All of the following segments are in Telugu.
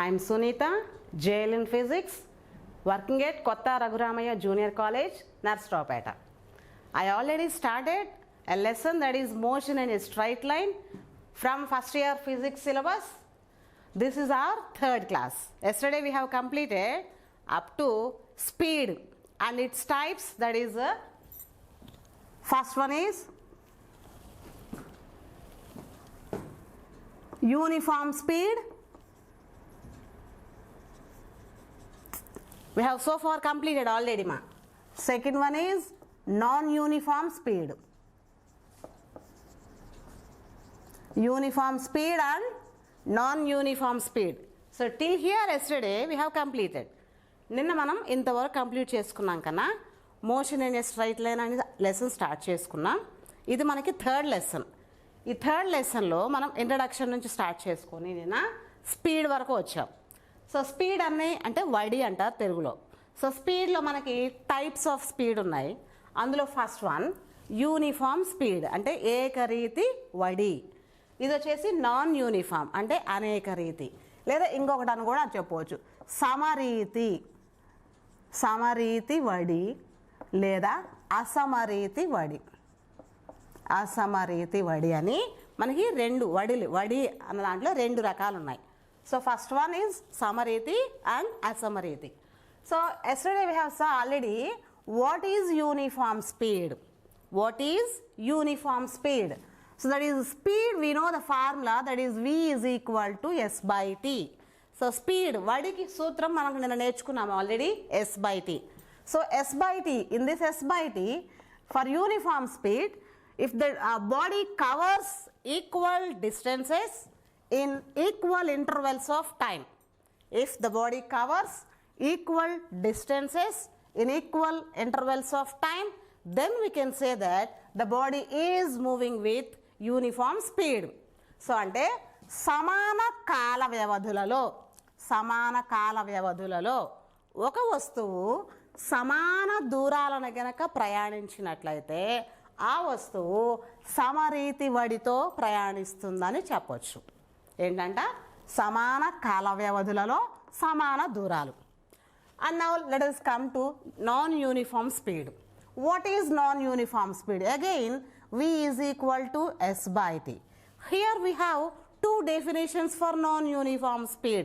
I'm Sunita, JL in Physics, working at Kotta Raghuramaya Junior College, Narsapeta. I already started a lesson that is motion in a straight line from first year physics syllabus. This is our third class. Yesterday we have completed up to speed and its types, that is first one is uniform speed. We have so far completed already, ma. Second one is non-uniform speed. Uniform speed and non-uniform speed. So till here yesterday we have completed. నిన్న మనం ఇంతవరకు కంప్లీట్ చేసుకున్నాం కన్నా motion in a straight line అనే లెసన్ స్టార్ట్ చేసుకున్నాం. ఇది మనకి థర్డ్ లెసన్. ఈ థర్డ్ లెసన్లో మనం ఇంట్రడక్షన్ నుంచి స్టార్ట్ చేసుకొని నిన్న స్పీడ్ వరకు వచ్చాం. సో స్పీడ్ అంటే వడి అంటారు తెలుగులో. సో స్పీడ్లో మనకి టైప్స్ ఆఫ్ స్పీడ్ ఉన్నాయి. అందులో ఫస్ట్ వన్ యూనిఫామ్ స్పీడ్ అంటే ఏకరీతి వడి. ఇది వచ్చేసి నాన్ యూనిఫామ్ అంటే అనేక రీతి, లేదా ఇంకొకటి అని కూడా చెప్పవచ్చు సమరీతి, సమరీతి వడి లేదా అసమరీతి వడి. అసమరీతి వడి అని మనకి రెండు వడి అన్న దాంట్లో రెండు రకాలు ఉన్నాయి. సో ఫస్ట్ వన్ ఈజ్ సమరీతి అండ్ అసమరీతి. So yesterday we have saw already what is uniform speed. What is uniform speed? So that is speed, we know the formula, that is V is equal to S by T. So speed వడికి సూత్రం మనకు నిన్న నేర్చుకున్నాము already S by T. So S by T, in this S by T for uniform speed, if the body covers equal distances in equal intervals of time, if the body covers equal distances in equal intervals of time, then we can say that the body is moving with uniform speed. So అంటే సమాన కాల వ్యవధులలో ఒక వస్తువు సమాన దూరాలను గనక ప్రయాణించినట్లయితే ఆ వస్తువు సమరీతి వడితో ప్రయాణిస్తుందని చెప్పొచ్చు. ఏంటంట సమాన కాల వ్యవధులలో సమాన దూరాలు. And now let us come to non-uniform speed. What is non-uniform speed? Again, V is equal to S by T. Here we have two definitions for non-uniform speed.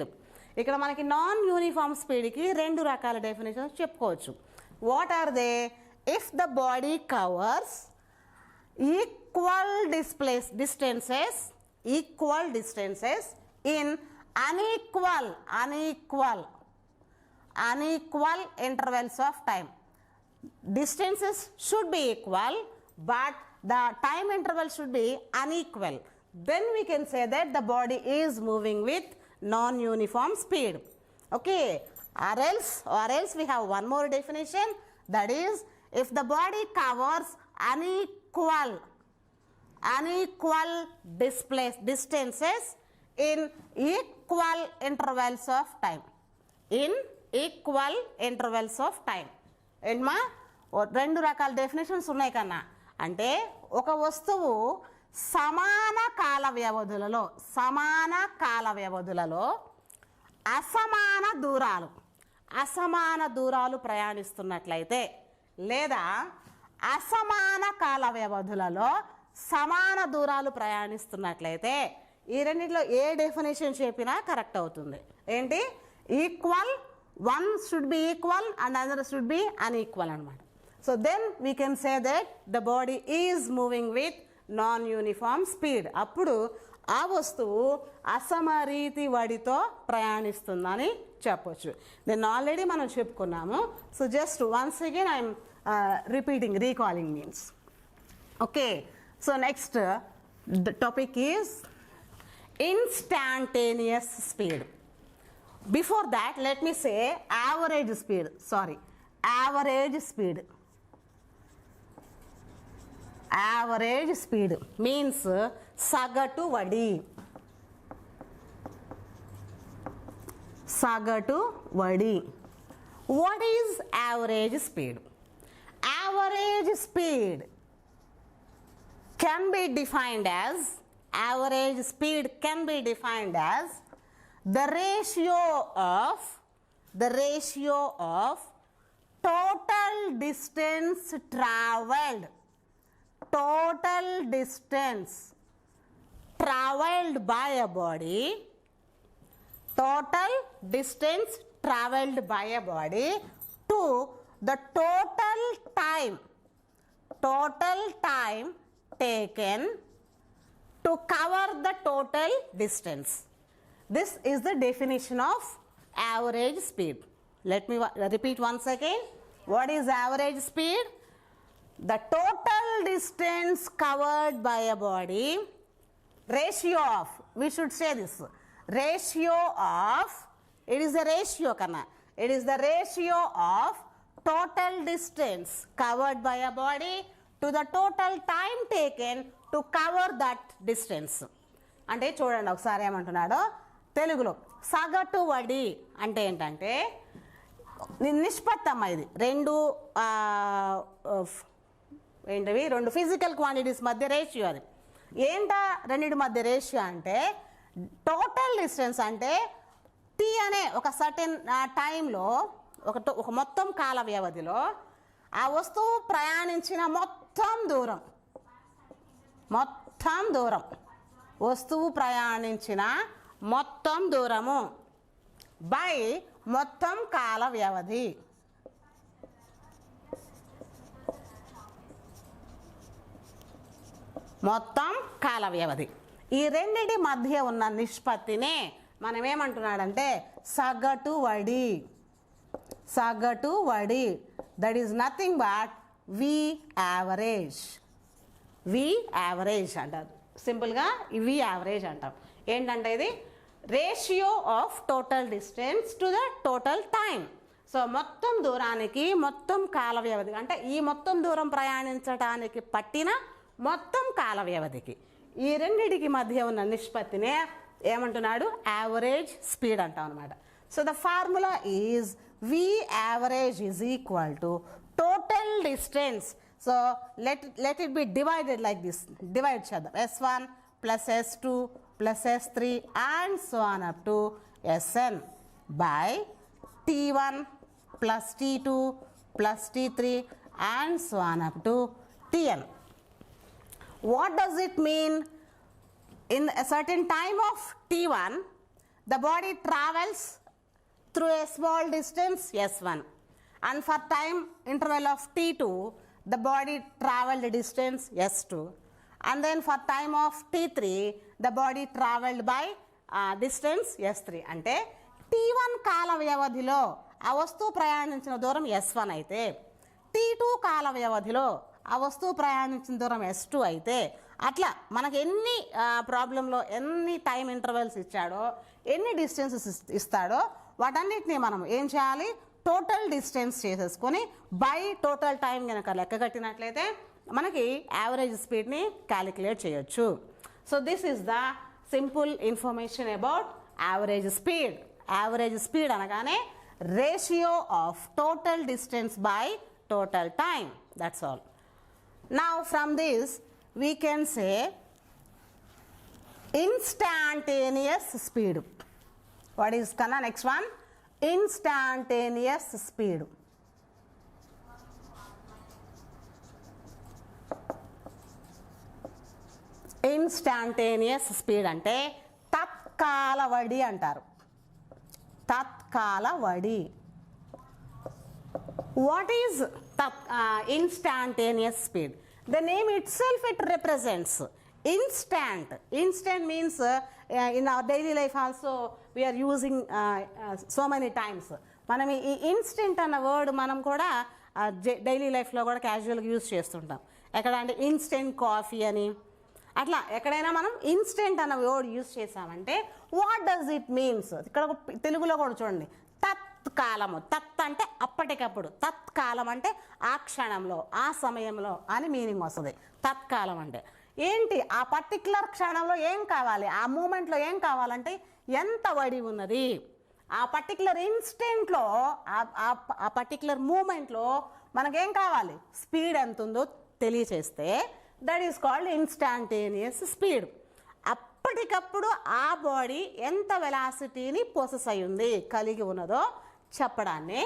ఇక్కడ మనకి నాన్ యూనిఫామ్ స్పీడ్కి రెండు రకాల డెఫినేషన్స్ చెప్పుకోవచ్చు. What are they? If the body covers equal distances in unequal intervals of time. Distances should be equal, but the time interval should be unequal. Then we can say that the body is moving with non-uniform speed. Okay, or else we have one more definition, that is if the body covers unequal distances in equal intervals of time. In equal intervals of time. ఏంటమ్మా రెండు రకాల డెఫినేషన్స్ ఉన్నాయి కన్నా. అంటే ఒక వస్తువు సమాన కాల వ్యవధులలో అసమాన దూరాలు ప్రయాణిస్తున్నట్లయితే, లేదా అసమాన కాల వ్యవధులలో సమాన దూరాలు ప్రయాణిస్తున్నట్లయితే, ఈ రెండింటిలో ఏ డెఫినేషన్ చెప్పినా కరెక్ట్ అవుతుంది. ఏంటి? Equal, one should be equal and another should be unequal అన్నమాట. So then we can say that the body is moving with non-uniform speed. అప్పుడు ఆ వస్తువు అసమరీతి వడితో ప్రయాణిస్తుందని చెప్పొచ్చు. దీన్ని ఆల్రెడీ మనం చెప్పుకున్నాము. So just once again I'm recalling means. Okay, so next the topic is instantaneous speed. Before that, let me say average speed. Average speed means సగటు వడి. What is average speed? Average speed can be defined as the ratio of total distance traveled by a body, total distance traveled by a body to the total time taken to cover the total distance. This is the definition of average speed. Let me repeat once again. What is average speed? The total distance covered by a body, ratio of, we should say this, ratio of, it is the ratio kana, it is the ratio of total distance covered by a body to the total time taken to cover that distance. అంటే చూడండి ఒకసారి ఏమంటున్నాడో తెలుగులో. సగటు వడి అంటే ఏంటంటే నిష్పత్తి అమ్మ, ఇది రెండు ఫిజికల్ క్వాంటిటీస్ మధ్య రేషియో. అది ఏంటా రెండింటి మధ్య రేషియో అంటే టోటల్ డిస్టెన్స్ అంటే టీ అనే ఒక సర్టెన్ టైంలో ఒక మొత్తం కాల వ్యవధిలో ఆ వస్తువు ప్రయాణించిన మొత్తం దూరం వస్తువు ప్రయాణించిన మొత్తం దూరము బై మొత్తం కాల వ్యవధి. మొత్తం కాల వ్యవధి. ఈ రెండింటి మధ్య ఉన్న నిష్పత్తినే మనం ఏమంటున్నాడంటే సగటు వడి. That is nothing but V average అంటారు. సింపుల్గా వి యావరేజ్ అంటాం. ఏంటంటే ఇది ratio of total distance to the total time. So మొత్తం దూరానికి మొత్తం కాల వ్యవధి అంటే ఈ మొత్తం దూరం ప్రయాణించడానికి పట్టిన మొత్తం కాల వ్యవధికి ఈ రెండింటికి మధ్య ఉన్న నిష్పత్తినే ఏమంటున్నాడు యావరేజ్ స్పీడ్ అంటాం అనమాట. So the formula is V average is equal to total distance. So let it be divided like this. Divide చేద్దాం. S1 plus S2 plus S3 and so on up to Sn by T1 plus T2 plus T3 and so on up to Tn. What does it mean? In a certain time of T1, the body travels through a small distance S1, and for time interval of T2, the body traveled distance S2, and then for time of T3, the body traveled by distance S3. అంటే T1 కాల వ్యవధిలో ఆ వస్తువు ప్రయాణించిన దూరం S1 అయితే, T2 కాల వ్యవధిలో ఆ వస్తువు ప్రయాణించిన దూరం S2 అయితే, అట్లా మనకి ఎన్ని ప్రాబ్లంలో ఎన్ని టైం ఇంటర్వెల్స్ ఇచ్చాడో, ఎన్ని డిస్టెన్సెస్ ఇస్తాడో వాటన్నిటిని మనం ఏం చేయాలి, టోటల్ డిస్టెన్స్ చేసేసుకొని బై టోటల్ టైం కనుక లెక్క కట్టినట్లయితే మనకి యావరేజ్ స్పీడ్ని క్యాలిక్యులేట్ చేయొచ్చు. So this is the simple information about average speed. Average speed అనగానే ratio of total distance by total time. That's all. Now from this we can say instantaneous speed. What is Kanna next one? Instantaneous speed. Instantaneous speed అంటే తత్కాల వడి అంటారు. తత్కాల వడి. What is instantaneous speed? The name itself it represents instant. Instant means in our daily life also we are using so many times. మనం ఈ ఇన్స్టెంట్ అన్న వర్డ్ మనం కూడా డైలీ లైఫ్లో కూడా క్యాజువల్గా యూజ్ చేస్తుంటాం. ఎక్కడ అంటే ఇన్స్టెంట్ కాఫీ అని అట్లా ఎక్కడైనా మనం ఇన్స్టెంట్ అన్న వర్డ్ యూజ్ చేసామంటే వాట్ డస్ ఇట్ మీన్స్? ఇక్కడ తెలుగులో కూడా చూడండి, తత్కాలము. తత్ అంటే అప్పటికప్పుడు, తత్కాలం అంటే ఆ క్షణంలో ఆ సమయంలో అని మీనింగ్ వస్తుంది. తత్కాలం అంటే ఏంటి? ఆ పర్టిక్యులర్ క్షణంలో ఏం కావాలి, ఆ మూమెంట్లో ఏం కావాలంటే ఎంత వడి ఉన్నది, ఆ పర్టిక్యులర్ ఇన్స్టెంట్లో ఆ పర్టిక్యులర్ మూమెంట్లో మనకేం కావాలి, స్పీడ్ ఎంత ఉందో తెలియచేస్తే that is called instantaneous speed. అప్పటికప్పుడు ఆ బాడీ ఎంత వెలాసిటీని పొసెస్ అయి ఉంది, కలిగి ఉన్నదో చెప్పడాన్ని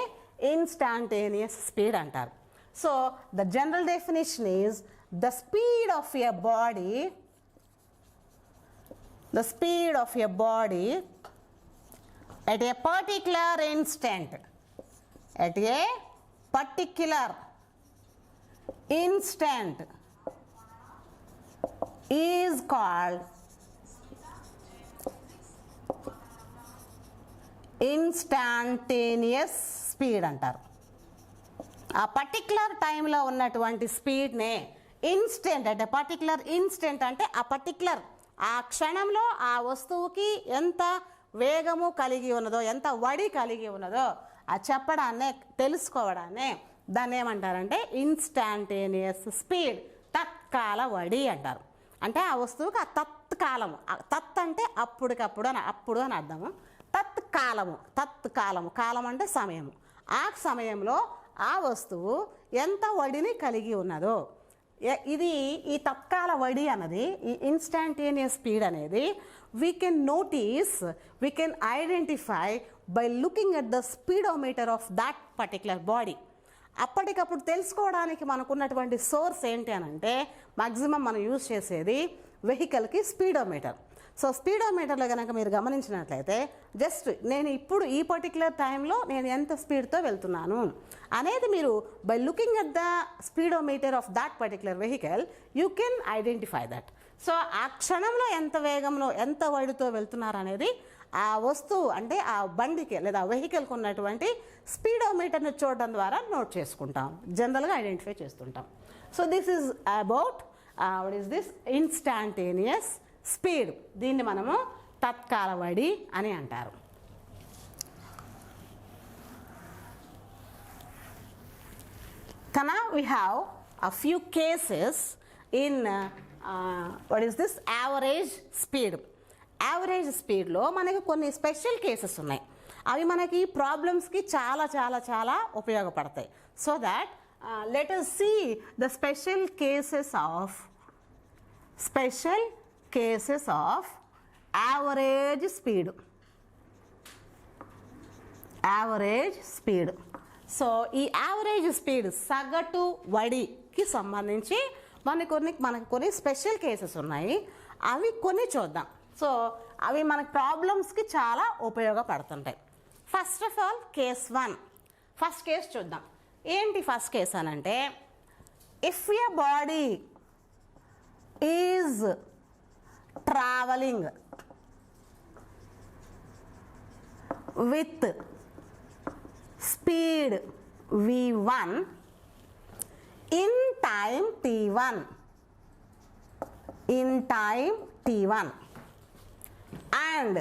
ఇన్స్టాంటేనియస్ స్పీడ్ అంటారు. So the general definition is the speed of a body, the speed of a body at a particular instant, at a particular instant is called instantaneous speed అంటారు. ఆ పర్టిక్యులర్ టైంలో ఉన్నటువంటి స్పీడ్నే ఇన్స్టెంట్ అంటే పర్టిక్యులర్ ఇన్స్టెంట్ అంటే ఆ పర్టిక్యులర్ ఆ క్షణంలో ఆ వస్తువుకి ఎంత వేగము కలిగి ఉన్నదో, ఎంత వడి కలిగి ఉన్నదో ఆ చెప్పడాన్నే, తెలుసుకోవడాన్నే దాన్ని ఏమంటారంటే ఇన్స్టాంటేనియస్ స్పీడ్, తత్కాల వడి అంటారు. అంటే ఆ వస్తువుకి ఆ తత్కాలము, తత్ అంటే అప్పటికప్పుడు అని, అప్పుడు అని అర్థము. తత్కాలము, తత్కాలము, కాలం అంటే సమయము, ఆ సమయంలో ఆ వస్తువు ఎంత వడిని కలిగి ఉన్నదో ఇది ఈ తత్కాల వడి అన్నది, ఈ ఇన్స్టాంటేనియస్ స్పీడ్ అనేది we can notice, we can identify by looking at the speedometer of that particular body. అప్పటికప్పుడు తెలుసుకోవడానికి మనకున్నటువంటి సోర్స్ ఏంటి అని అంటే మ్యాక్సిమం మనం యూజ్ చేసేది వెహికల్కి స్పీడోమీటర్. సో స్పీడోమీటర్లో కనుక మీరు గమనించినట్లయితే జస్ట్ నేను ఇప్పుడు ఈ పర్టిక్యులర్ టైంలో నేను ఎంత స్పీడ్తో వెళ్తున్నాను అనేది మీరు by looking at the speedometer of that particular vehicle you can identify that. So ఆ క్షణంలో ఎంత వేగంలో, ఎంత వడితో వెళ్తున్నారు అనేది ఆ వస్తువు అంటే ఆ బండికి లేదా వెహికల్కి ఉన్నటువంటి స్పీడోమీటర్ని చూడడం ద్వారా నోట్ చేసుకుంటాం, జనరల్గా ఐడెంటిఫై చేస్తుంటాం. So this is about what is this instantaneous speed. దీన్ని మనము తత్కాల వడి అని అంటారు. Now we have a few cases in what is this average speed. Average స్పీడ్లో మనకి కొన్ని స్పెషల్ కేసెస్ ఉన్నాయి. అవి మనకి ప్రాబ్లమ్స్కి చాలా చాలా చాలా ఉపయోగపడతాయి. So that let us see the special cases of average speed. Average speed. So ఈ యావరేజ్ స్పీడ్ సగటు వడికి సంబంధించి మనకు కొన్ని స్పెషల్ కేసెస్ ఉన్నాయి. అవి కొన్ని చూద్దాం. సో అవి మనకు ప్రాబ్లమ్స్కి చాలా ఉపయోగపడుతుంటాయి. First of all case 1, first case చూద్దాం. ఏంటి ఫస్ట్ కేస్ అని అంటే, if a body is travelling with speed v1 in time t1 and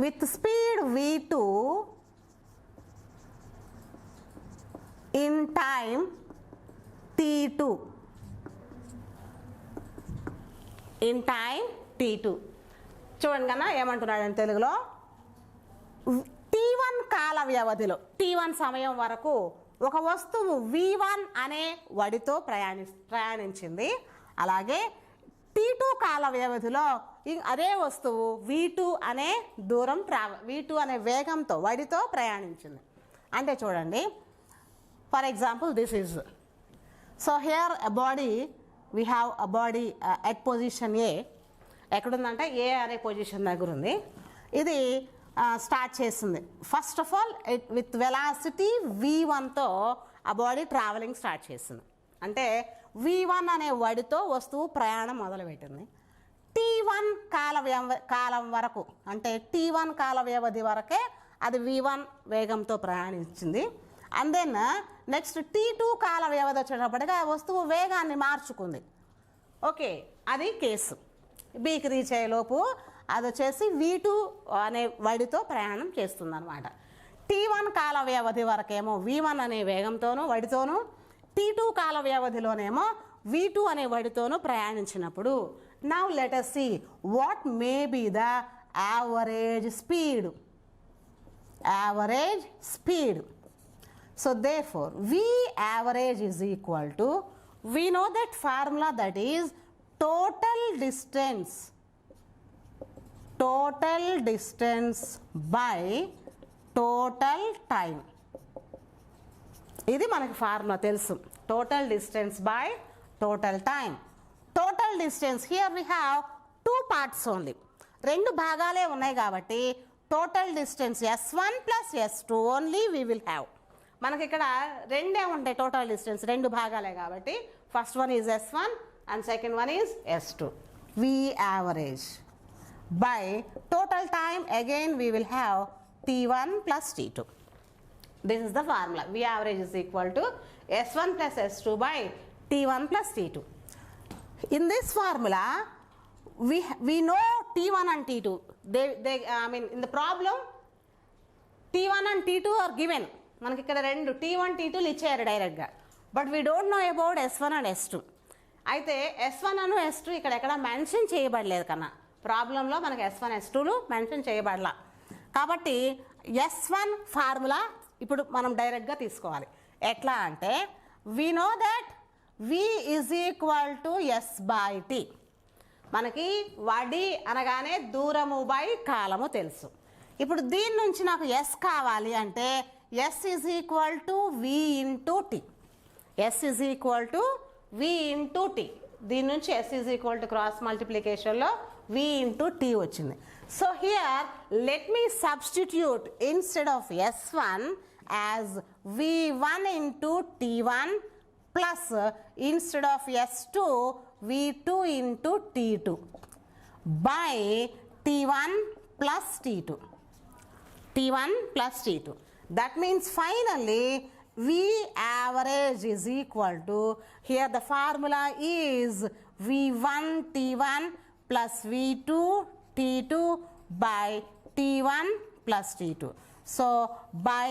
with speed v2 in time t2 చూడండి కన్నా ఏమంటున్నాడంటే తెలుగులో, t1 కాల వ్యవధిలో, t1 సమయం వరకు ఒక వస్తువు v1 అనే వడితో ప్రయాణించింది. అలాగే t2 కాల వ్యవధిలో అదే వస్తువు v2 అనే v2 అనే వేగంతో వడితో ప్రయాణించింది. అంటే చూడండి, for example this is, so here a body, we have a body at position A. ఎక్కడుందంటే ఏ అనే పొజిషన్ దగ్గర ఉంది. ఇది స్టార్ట్ చేసింది. First of all with velocity v1తో ఆ బాడీ ట్రావెలింగ్ స్టార్ట్ చేసింది. అంటే v1 అనే వడితో వస్తువు ప్రయాణం మొదలుపెట్టింది. t1 కాలం వరకు, అంటే t1 కాల వ్యవధి వరకే అది v1 వేగంతో ప్రయాణించింది. అండ్ దెన్ నెక్స్ట్ t2 కాల వ్యవధి వచ్చేటప్పటికి ఆ వస్తువు వేగాన్ని మార్చుకుంది. ఓకే, అది కేసు. బీకి రీచ్ అయ్యేలోపు అది వచ్చేసి v2 అనే వడితో ప్రయాణం చేస్తుంది అనమాట. t1 కాల వ్యవధి వరకేమో v1 అనే వేగంతోనూ వడితోనూ, t2 కాల వ్యవధిలోనేమో v2 అనే వడితోనూ ప్రయాణించినప్పుడు now let us see what may be the average speed. So therefore v average is equal to, we know that formula, that is total distance total distance by total time. ఇది మనకి ఫార్ములా తెలుసు, total distance by total time. Total distance here we have 2 parts only, 2 భాగాలే ఉన్నాయి కాబట్టి total distance S1 plus S2 only we will have. మనకి ఇక్కడ 2 ఉంటాయి టోటల్ డిస్టెన్స్, 2 భాగాలే కాబట్టి first one is S1 and second one is S2. V average by total time again we will have T1 plus T2. This is the formula. V average is equal to S1 plus S2 by T1 plus T2. In this formula, we know T1 and T2. In the problem, T1 and T2 are given. మనకి ఇక్కడ 2 T1 T2 ఇచ్చారు డైరెక్ట్గా, but we don't know about S1 and S2. అయితే S1 and S2 ఇక్కడ ఎక్కడ మెన్షన్ చేయబడలేదు కన్నా, ప్రాబ్లంలో మనకి S1 S2లు మెన్షన్ చేయబడలా. కాబట్టి S1 ఫార్ములా ఇప్పుడు మనం డైరెక్ట్గా తీసుకోవాలి. ఎట్లా అంటే we know that V is equal to S by T. మనకి వడి అనగానే దూరము బై కాలము తెలుసు. ఇప్పుడు దీని నుంచి నాకు S కావాలి అంటే S is equal to V into T. S is equal to V into T. దీని నుంచి S is equal to cross మల్టిప్లికేషన్లో V ఇంటూ T వచ్చింది. So here let me substitute instead of S1 as V1 into T1 plus instead of S2 V2 into T2 by T1 plus T2. T1 plus T2. That means finally V average is equal to, here the formula is V1 T1 plus V2 T2 by T1 plus T2. So by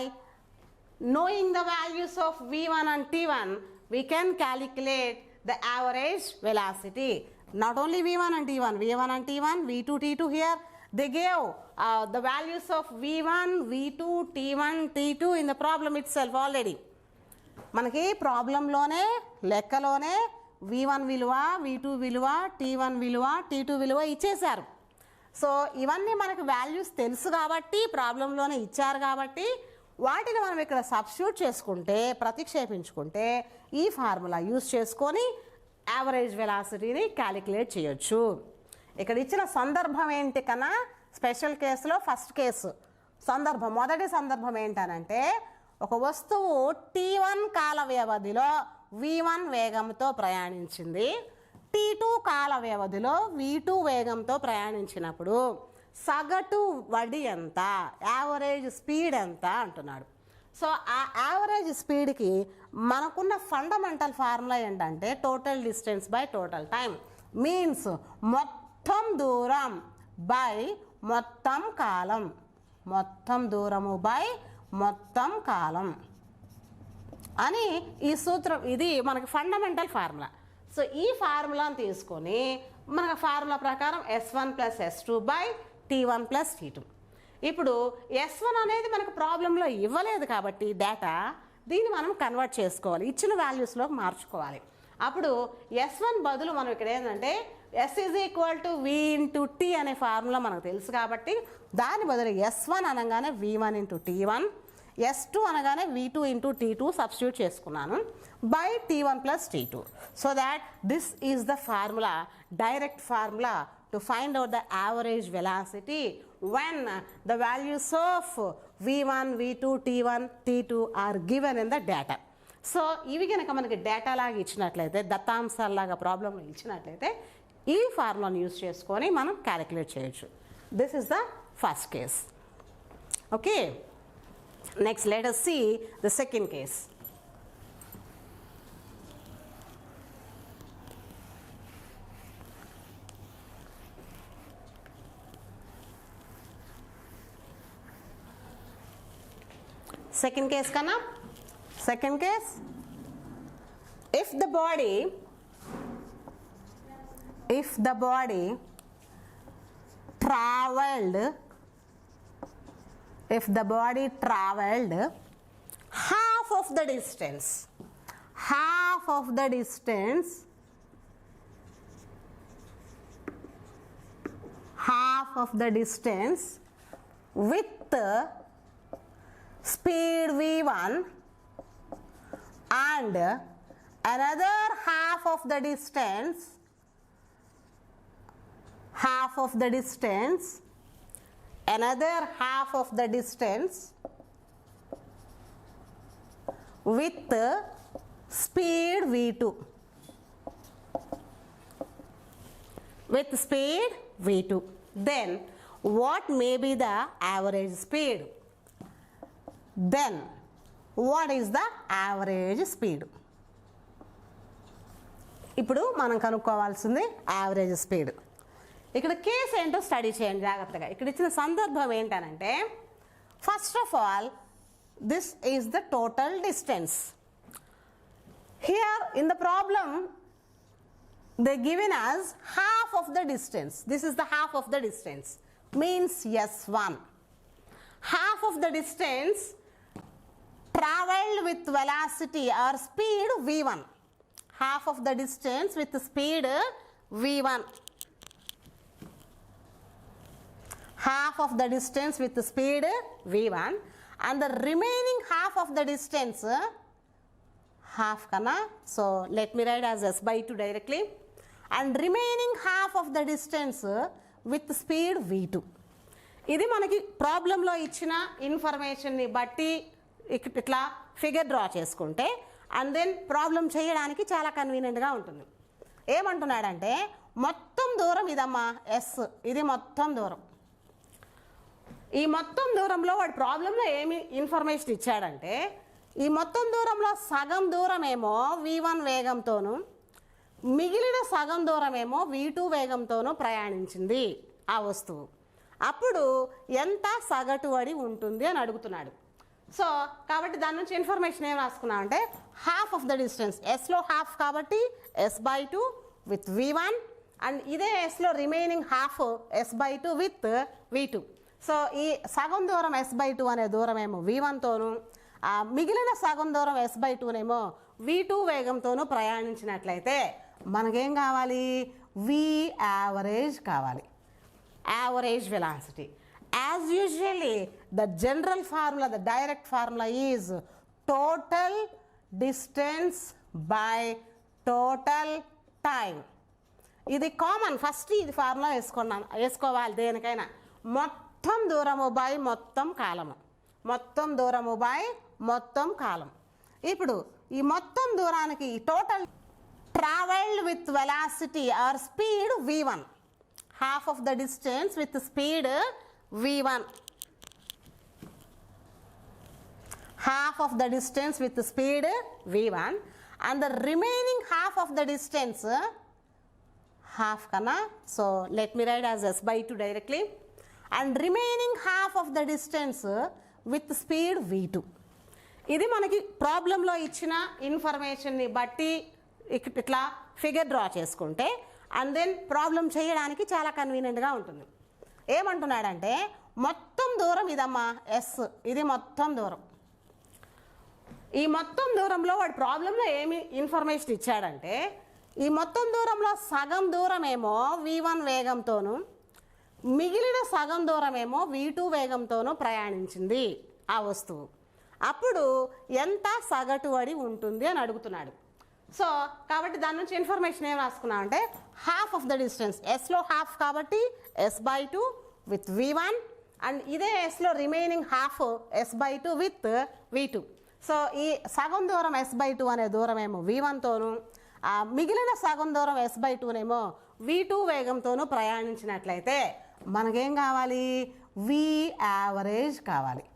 knowing the values of V1 and T1, we can calculate the average velocity. Not only V1 and T1, V1 and T1, V2 T2 here, they gave the values of V1, V2, T1, T2 in the problem itself already. మనకి ప్రాబ్లంలోనే లెక్కలోనే V1 విలువ, V2 విలువ, T1 విలువ, T2 విలువ ఇచ్చేశారు. సో ఇవన్నీ మనకు వాల్యూస్ తెలుసు కాబట్టి, ప్రాబ్లంలోనే ఇచ్చారు కాబట్టి వాటిని మనం ఇక్కడ సబ్స్టిట్యూట్ చేసుకుంటే, ప్రతిక్షేపించుకుంటే ఈ ఫార్ములా యూజ్ చేసుకొని యావరేజ్ వెలాసిటీని క్యాలిక్యులేట్ చేయొచ్చు. ఇక్కడ ఇచ్చిన సందర్భం ఏంటి కన్నా, స్పెషల్ కేసులో ఫస్ట్ కేసు సందర్భం, మొదటి సందర్భం ఏంటనంటే ఒక వస్తువు T1 కాల వ్యవధిలో V1 వేగంతో ప్రయాణించింది, T2 కాల వ్యవధిలో V2 వేగంతో ప్రయాణించినప్పుడు సగటు వడి ఎంత, యావరేజ్ స్పీడ్ ఎంత అంటున్నాడు. సో ఆ యావరేజ్ స్పీడ్కి మనకున్న ఫండమెంటల్ ఫార్ములా ఏంటంటే total distance by total time, means మొత్తం దూరం బై మొత్తం కాలం, మొత్తం దూరము బై మొత్తం కాలం అని ఈ సూత్రం, ఇది మనకి ఫండమెంటల్ ఫార్ములా. సో ఈ ఫార్ములాను తీసుకొని మనకు ఫార్ములా ప్రకారం S1 plus S2 by T1 plus T2. ఇప్పుడు S1 అనేది మనకు ప్రాబ్లంలో ఇవ్వలేదు కాబట్టి డేటా, దీన్ని మనం కన్వర్ట్ చేసుకోవాలి, ఇచ్చిన వాల్యూస్లోకి మార్చుకోవాలి. అప్పుడు S1 బదులు మనం ఇక్కడ ఏంటంటే S is equal to V into T అనే ఫార్ములా మనకు తెలుసు కాబట్టి దాని బదులు S1 అనగానే V1 ఇంటూ T1, S2 అనగానే V2 ఇంటూ T2 సబ్స్టిట్యూట్ చేసుకున్నాను by T1 plus T2. So that this is the formula, direct formula to find out the average velocity when the values of V1, V2, T1, T2 are given in the data. So ఇవి కనుక మనకి డేటా లాగా ఇచ్చినట్లయితే, దత్తాంశాలలాగా ప్రాబ్లంలో ఇచ్చినట్లయితే ఈ ఫార్ములాను యూజ్ చేసుకొని మనం క్యాలిక్యులేట్ చేయొచ్చు. This is the first case. Okay, next let us see the second case. Second case kana, second case, if the body traveled half of the distance half of the distance with speed v1 and another half of the distance another half of the distance with speed v2 then what may be the average speed? Then what is the average speed? ఇప్పుడు మనం కనుక్కోవాల్సింది యావరేజ్ స్పీడ్. ఇక్కడ కేసు ఏంటో స్టడీ చేయండి జాగ్రత్తగా. ఇక్కడ ఇచ్చిన సందర్భం ఏంటనంటే first of all this is the total distance. Here in the problem they given us half of the distance. This is the half of the distance, means S1. Half of the distance traveled with velocity or speed v1. Half of the distance with speed v1. Half of the distance with speed v1 and the remaining half of the distance half kana. So let me write as s by 2 directly. And remaining half of the distance with speed v2. ఇది మనకి ప్రాబ్లంలో ఇచ్చిన ఇన్ఫర్మేషన్ని బట్టి ఇట్లా ఫిగర్ డ్రా చేసుకుంటే అండ్ దెన్ ప్రాబ్లం చేయడానికి చాలా కన్వీనియంట్గా ఉంటుంది. ఏమంటున్నాడంటే మొత్తం దూరం ఇదమ్మా ఎస్, ఇది మొత్తం దూరం. ఈ మొత్తం దూరంలో వాడు ప్రాబ్లంలో ఏమి ఇన్ఫర్మేషన్ ఇచ్చాడంటే ఈ మొత్తం దూరంలో సగం దూరం ఏమో v1 వేగంతోనూ మిగిలిన సగం దూరమేమో v2 వేగంతోనూ ప్రయాణించింది ఆ వస్తువు. అప్పుడు ఎంత సగటు అడి ఉంటుంది అని అడుగుతున్నాడు. సో కాబట్టి దాని నుంచి ఇన్ఫర్మేషన్ ఏం రాసుకున్నాం అంటే హాఫ్ ఆఫ్ ద డిస్టెన్స్, ఎస్లో హాఫ్ కాబట్టి s by 2 with v1 and ఇదే ఎస్లో remaining half s by 2 with v2. So ఈ సగం దూరం s by 2 అనే దూరమేమో v1తోనూ మిగిలిన సగం దూరం s by 2నేమో v2 వేగంతోనూ ప్రయాణించినట్లయితే మనకేం కావాలి? v యావరేజ్ కావాలి, average velocity. As usually the general formula, the direct formula is total distance by total time. ఇది కామన్, ఫస్ట్ ఇది ఫార్ములా వేసుకోవాలి దేనికైనా. మొత్తం దూరము బై మొత్తం కాలము, మొత్తం దూరము బై మొత్తం కాలం. ఇప్పుడు ఈ మొత్తం దూరానికి total traveled with velocity or speed v1, half of the distance with speed v1, half of the distance with speed v1 and the remaining half of the distance half kana. So let me write as s by 2 directly. And remaining half of the distance with speed v2. ఇది మనకి ప్రాబ్లంలో ఇచ్చిన ఇన్ఫర్మేషన్ని బట్టి ఇట్లా ఫిగర్ డ్రా చేసుకుంటే అండ్ దెన్ ప్రాబ్లం చేయడానికి చాలా కన్వీనియంట్గా ఉంటుంది. ఏమంటున్నాడంటే మొత్తం దూరం ఇదమ్మా ఎస్, ఇది మొత్తం దూరం. ఈ మొత్తం దూరంలో వాడు ప్రాబ్లంలో ఏమి ఇన్ఫర్మేషన్ ఇచ్చాడంటే ఈ మొత్తం దూరంలో సగం దూరమేమో v1 వేగంతోనూ మిగిలిన సగం దూరమేమో v2 వేగంతోనూ ప్రయాణించింది ఆ వస్తువు. అప్పుడు ఎంత సగటు అడి ఉంటుంది అని అడుగుతున్నాడు. సో కాబట్టి దాని నుంచి ఇన్ఫర్మేషన్ ఏం రాసుకున్నాం అంటే హాఫ్ ఆఫ్ ద డిస్టెన్స్, ఎస్లో హాఫ్ కాబట్టి s by 2 with v1 and ఇదే ఎస్లో remaining half s by 2 with v2. So ఈ సగం దూరం s by 2 అనే దూరమేమో v1తోనూ మిగిలిన సగం దూరం s by 2నేమో v2 వేగంతోనూ ప్రయాణించినట్లయితే మనకేం కావాలి? v యావరేజ్ కావాలి,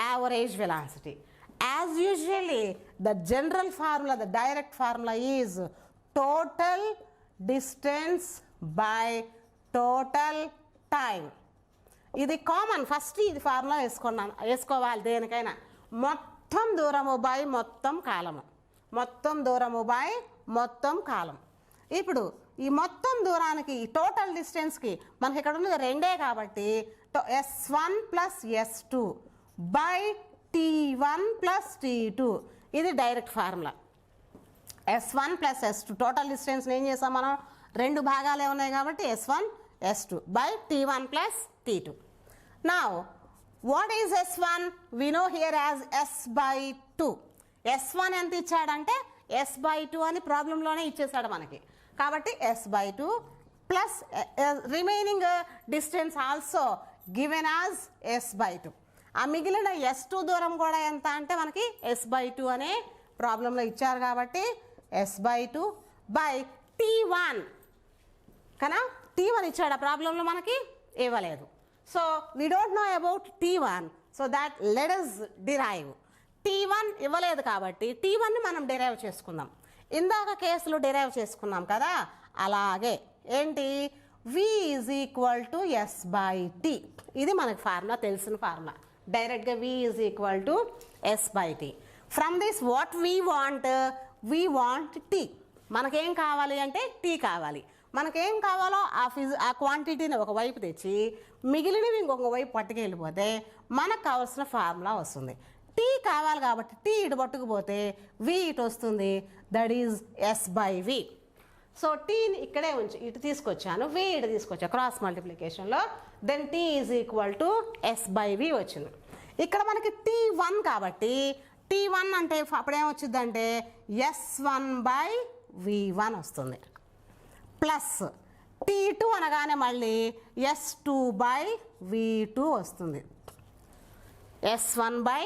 average velocity. As usually the general formula, the direct formula is total distance by total time. ఇది కామన్, ఫస్ట్ ఇది ఫార్ములా వేసుకోవాలి దేనికైనా. మొత్తం దూరము బై మొత్తం కాలము, మొత్తం దూరము బై మొత్తం కాలం. ఇప్పుడు ఈ మొత్తం దూరానికి టోటల్ డిస్టెన్స్కి మనకి ఇక్కడ ఉన్నది రెండే కాబట్టి s1 plus s2 by t1 plus t2, ఇది direct formula. s1 plus s2 total distance ఏం చేసాం మనం? రెండు భాగాలే ఉన్నాయి కాబట్టి s1 S2 by T1 plus T2. Now, what is S1? We know here as S by 2. S1 ఎంత ఇచ్చాడంటే S by 2 అని ప్రాబ్లంలోనే ఇచ్చేసాడు మనకి. కాబట్టి S by 2 plus remaining distance also given as S by 2. ఆ మిగిలిన S2 దూరం కూడా ఎంత అంటే మనకి S by 2 అనే ప్రాబ్లంలో ఇచ్చారు కాబట్టి S by 2 by T1. కదా T1 ఇచ్చాడు ఆ ప్రాబ్లంలో మనకి ఇవ్వలేదు. So we don't know about T1, so that let us derive. T1 ఇవ్వలేదు కాబట్టి T1ని మనం డిరైవ్ చేసుకుందాం. ఇందాక కేసులో డిరైవ్ చేసుకున్నాం కదా, అలాగే ఏంటి V is equal to S by T. ఇది మనకి ఫార్ములా, తెలిసిన ఫార్ములా. డైరెక్ట్గా V is equal to S by T. From this what we want T. మనకేం కావాలి అంటే T కావాలి. మనకేం కావాలో ఆ క్వాంటిటీని ఒకవైపు తెచ్చి మిగిలినవి ఇంకొక వైపు పట్టుకెళ్ళిపోతే మనకు కావాల్సిన ఫార్ములా వస్తుంది. టీ కావాలి కాబట్టి టీ ఇటు పట్టుకుపోతే వి ఇటు వస్తుంది, that is S by V. So టీని ఇక్కడే ఉంచి ఇటు తీసుకొచ్చాను, వి ఇటు తీసుకొచ్చాను క్రాస్ మల్టిప్లికేషన్లో, then T is equal to S by V వచ్చింది. ఇక్కడ మనకి T1 కాబట్టి T1 అంటే అప్పుడేమొచ్చిందంటే S1 బై V1 వస్తుంది, ప్లస్ T2 అనగానే మళ్ళీ S2 బై V2 వస్తుంది. S1 by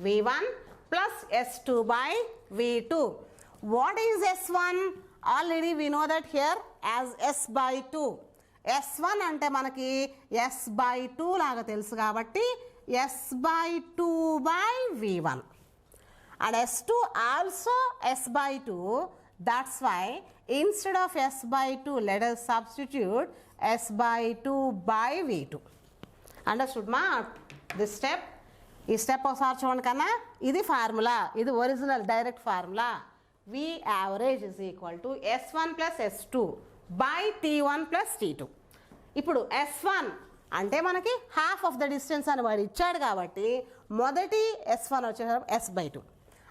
V1 plus S2 by V2. What is S1? Already we know that here as S by 2. S1 అంటే మనకి S బై 2 లాగా తెలుసు కాబట్టి S by 2 by V1 and S2 also S by 2. That's why instead of S by 2, let us substitute S by 2 by V2. Understood ma? This step, ఈ స్టెప్ ఒకసారి చూడండి కన్నా, ఇది ఫార్ములా, ఇది original direct formula. V average is equal to S1 plus S2 by T1 plus T2. ఇప్పుడు S1 అంటే మనకి హాఫ్ ఆఫ్ ద డిస్టెన్స్ అని వాడు ఇచ్చాడు కాబట్టి మొదటి S1 వచ్చేసరికి S by 2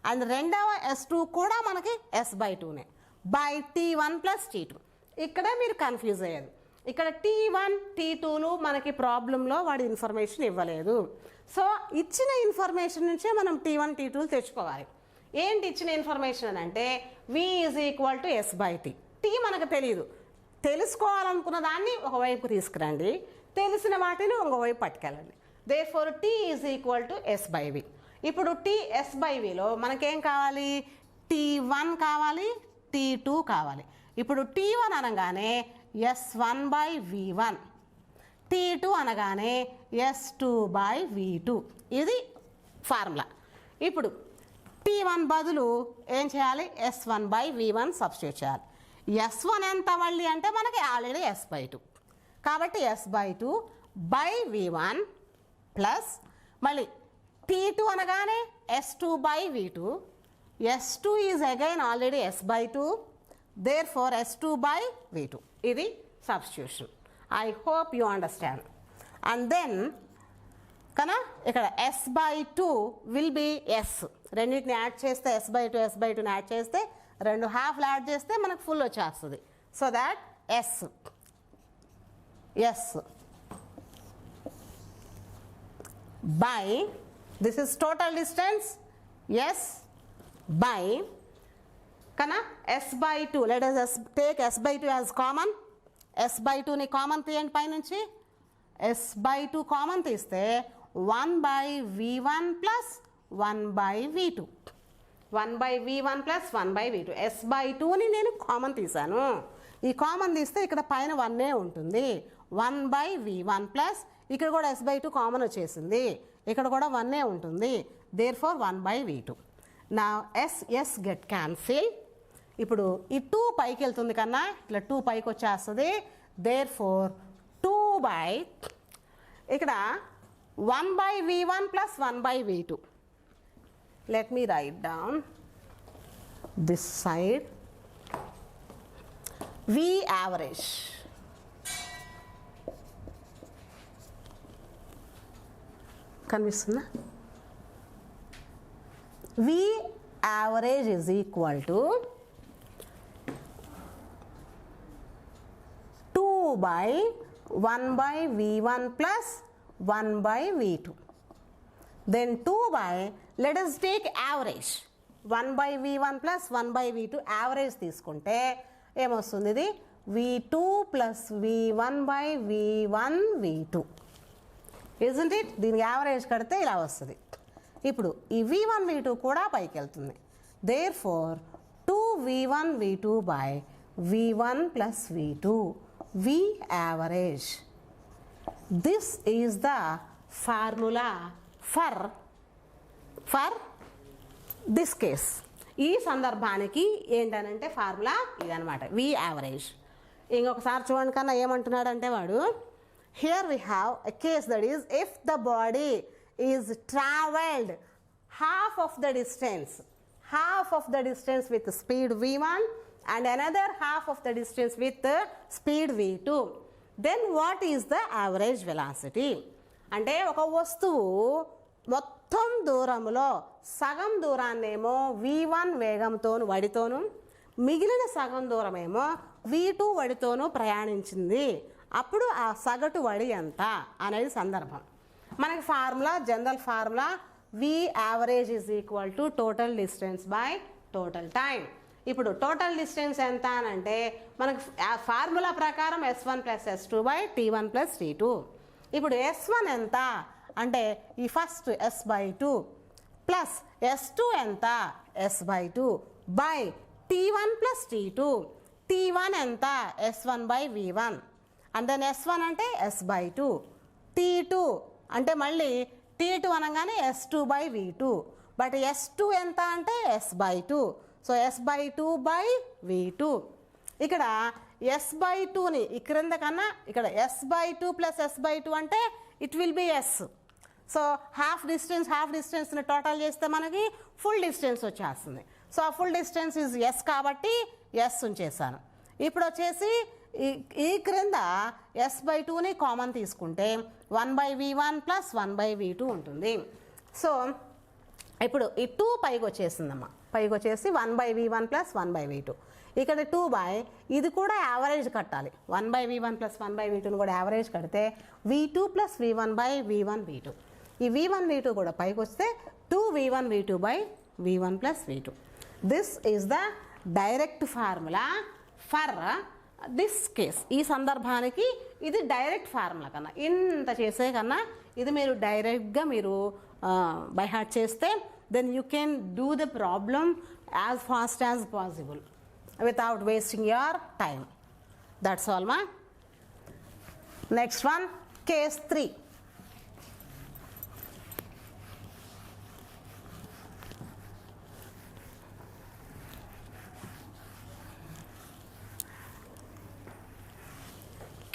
అండ్ రెండవ S2 కూడా మనకి S by 2నే బై T1 ప్లస్ T2. ఇక్కడ మీరు కన్ఫ్యూజ్ అయ్యారు. ఇక్కడ T1 T2లు మనకి ప్రాబ్లంలో వాడి ఇన్ఫర్మేషన్ ఇవ్వలేదు. సో ఇచ్చిన ఇన్ఫర్మేషన్ నుంచే మనం T1 T2లు తెచ్చుకోవాలి. ఏంటి ఇచ్చిన ఇన్ఫర్మేషన్ అని అంటే V is equal to S by T. T మనకు తెలియదు, తెలుసుకోవాలనుకున్న దాన్ని ఒకవైపు తీసుకురండి, తెలిసిన వాటిని ఒకవైపు పట్టుకెళ్ళండి. Therefore T is equal to S by V. ఇప్పుడు S బై Vలో మనకేం కావాలి? T1 కావాలి, T2 కావాలి. ఇప్పుడు T1 అనగానే S1 బై V1, T2 అనగానే S2 బై V2. ఇది ఫార్ములా. ఇప్పుడు T1 బదులు ఏం చేయాలి? S1 బై V1 సబ్స్టిట్యూట్ చేయాలి. S1 ఎంత మళ్ళీ అంటే మనకి ఆల్రెడీ S బై 2 కాబట్టి S by 2 by V1 plus మళ్ళీ T2 అనగానే S2 by V2. S2 is again already S by 2. Therefore, S2 by V2. ఇది substitution. I hope you understand. And then, kana ఇక్కడ S by 2 will be S. రెండింటిని యాడ్ చేస్తే S by 2, S by 2ని యాడ్ చేస్తే రెండు హాఫ్లు యాడ్ చేస్తే మనకు ఫుల్ వచ్చేస్తుంది. So that S by, this is total distance, S by, kana S by 2, let us take S by 2 as common. S by 2ని కామన్ తీయండి పై నుంచి. S by 2 కామన్ తీస్తే 1 by V1 plus 1 by V2. 1 by V1 plus 1 by V2. S by 2ని నేను కామన్ తీసాను. ఈ కామన్ తీస్తే ఇక్కడ పైన 1 ఉంటుంది. 1 by V1 plus ఇక్కడ కూడా S by 2 కామన్ వచ్చేసింది, ఇక్కడ కూడా 1 ఉంటుంది. Therefore 1 by V2. నా S గెట్ క్యాన్సిల్. ఇప్పుడు ఈ 2 పైకి వెళ్తుంది కన్నా ఇట్లా 2 పైకి వచ్చేస్తుంది. దేర్ఫోర్ 2 by ఇక్కడ 1 by V1 plus 1 by V2. Let me write down this side. V average కనిపిస్తుందా? V average is equal to 2 by 1 by v1 plus 1 by v2. Then 2 by, let us take average. 1 by v1 plus 1 by v2 average తీసుకుంటే ఏమొస్తుంది? ఇది v2 plus v1 by v1 v2. Isn't it? దీనికి యావరేజ్ కడితే ఇలా వస్తుంది. ఇప్పుడు ఈ v1 v2 కూడా పైకి వెళ్తుంది. Therefore 2v1 v2 by v1 plus v2, v average. This is the formula for this case. ఈ సందర్భానికి ఏంటనంటే ఫార్ములా ఇదనమాట, వి యావరేజ్. ఇంకొకసారి చూడండి కన్నా ఏమంటున్నాడంటే వాడు, here we have a case that is if the body is travelled half of the distance with speed v1 and another half of the distance with speed v2, then what is the average velocity? అంటే ఒక వస్తువు మొత్తం దూరంలో సగం దూరాన్నేమో v1 వేగంతోను వడితోను, మిగిలిన సగం దూరమేమో v2 వడితోను ప్రయాణించింది. అప్పుడు ఆ సగటు వడి ఎంత అనేది సందర్భం. మనకి formula, general formula, v average is equal to total distance by total time. ఇప్పుడు టోటల్ డిస్టెన్స్ ఎంత అని అంటే మనకు ఫార్ములా ప్రకారం s1 plus s2 by t1 plus t2. ఇప్పుడు s1 ఎంత అంటే ఈ first s by 2 plus s2 ఎంత s by 2 by t1 plus t2. t1 ఎంత s1 by v1 and then s1 అంటే s బై 2, t2 అంటే మళ్ళీ t2 అనగానే s2 by v2, but s2 ఎంత అంటే s by 2, so s by 2 by v2. ఇక్కడ s బై 2ని ఈ క్రింద కన్నా ఇక్కడ s by 2 plus s by 2 అంటే it will be s. So half డిస్టెన్స్ని టోటల్ చేస్తే మనకి ఫుల్ డిస్టెన్స్ వచ్చేస్తుంది. సో ఆ ఫుల్ డిస్టెన్స్ ఈజ్ s కాబట్టి s ఉంచేసాను. ఇప్పుడు వచ్చేసి ఈ క్రింద s బై 2ని కామన్ తీసుకుంటే 1 by v1 plus 1 by v2 ఉంటుంది. సో ఇప్పుడు ఈ 2 పైకి వచ్చేసిందమ్మా, పైకి వచ్చేసి 1 by v1 plus 1 by v2. ఇక్కడ 2 బై ఇది కూడా యావరేజ్ కట్టాలి, 1 బై v1 ప్లస్ 1 బై v2ని కూడా యావరేజ్ కడితే v2 plus v1 by v1 v2. ఈ v1 v2 కూడా పైకి వస్తే 2v1 v2 by v1 plus v2. This is the direct formula for this case. ఈ సందర్భానికి ఇది డైరెక్ట్ ఫార్ములా కన్నా, ఇంత చేసే కన్నా ఇది మీరు డైరెక్ట్గా మీరు బై హార్ట్ చేస్తే then you can do the problem as fast as possible without wasting your time. That's all మా. Next one, case 3.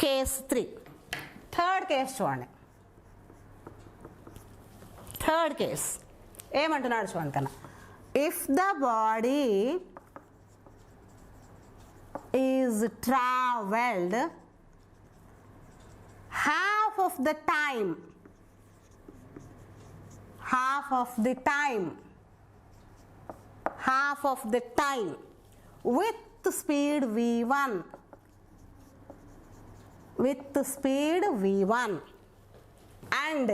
Case 3, third case చూడండి. థర్డ్ కేస్ ఏమంటున్నాడు చూడండి కన్నా, if the body is travelled half of the time with speed v1 and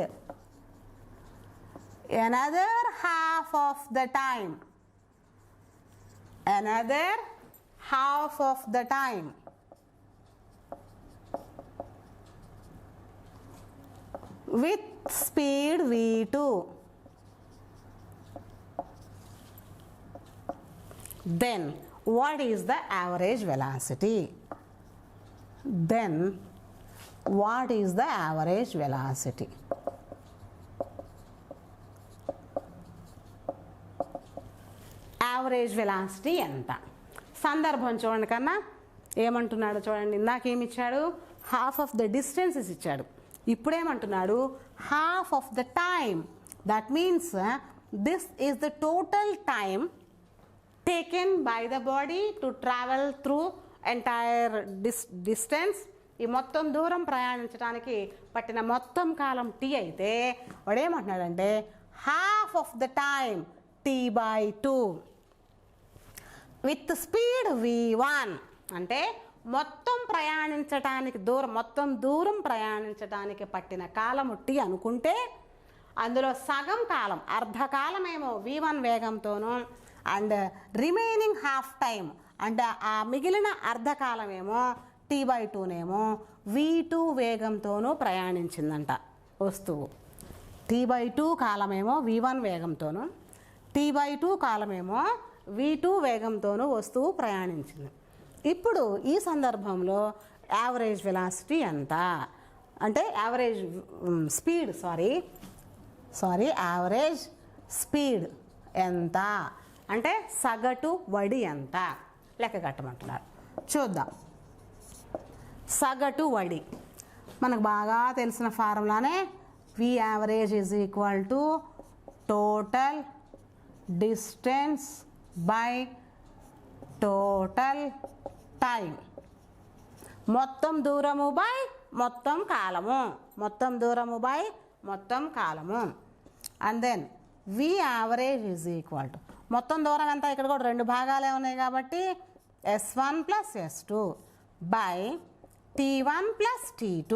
another half of the time with speed v2, then what is the average velocity? Average velocity ఎంత? సందర్భం చూడండి కన్నా ఏమంటున్నాడు చూడండి. ఇందాకేమి ఇచ్చాడు? హాఫ్ ఆఫ్ ద డిస్టెన్సెస్ ఇచ్చాడు. ఇప్పుడేమంటున్నాడు? Half of the time. That means this is the total time taken by the body to travel through entire distance. ఈ మొత్తం దూరం ప్రయాణించడానికి పట్టిన మొత్తం కాలం t అయితే వాడు ఏమంటున్నాడంటే half of the time t by 2 with speed v1 అంటే మొత్తం దూరం ప్రయాణించడానికి పట్టిన కాలము టీ అనుకుంటే అందులో సగం కాలం అర్ధకాలమేమో v1 వేగంతోనూ అండ్ రిమైనింగ్ హాఫ్ టైం అంటే ఆ మిగిలిన అర్ధకాలమేమో t/2నేమో v2 వేగంతోనూ ప్రయాణించిందంట వస్తువు. t/2 కాలమేమో v1 వేగంతోనూ t/2 కాలమేమో v2 వేగంతోనూ వస్తువు ప్రయాణించింది. ఇప్పుడు ఈ సందర్భంలో యావరేజ్ వెలాసిటీ ఎంత అంటే యావరేజ్ స్పీడ్ ఎంత అంటే సగటు వడి ఎంత లెక్క కట్టమంటున్నారు. చూద్దాం. సగటు వడి మనకు బాగా తెలిసిన ఫార్ములానే v average is equal to total distance by total time. మొత్తం దూరము బై మొత్తం కాలము and then v average is equal to మొత్తం దూరం ఎంత ఇక్కడ కూడా 2 భాగాలే ఉన్నాయి కాబట్టి s1 plus s2 by t1 plus t2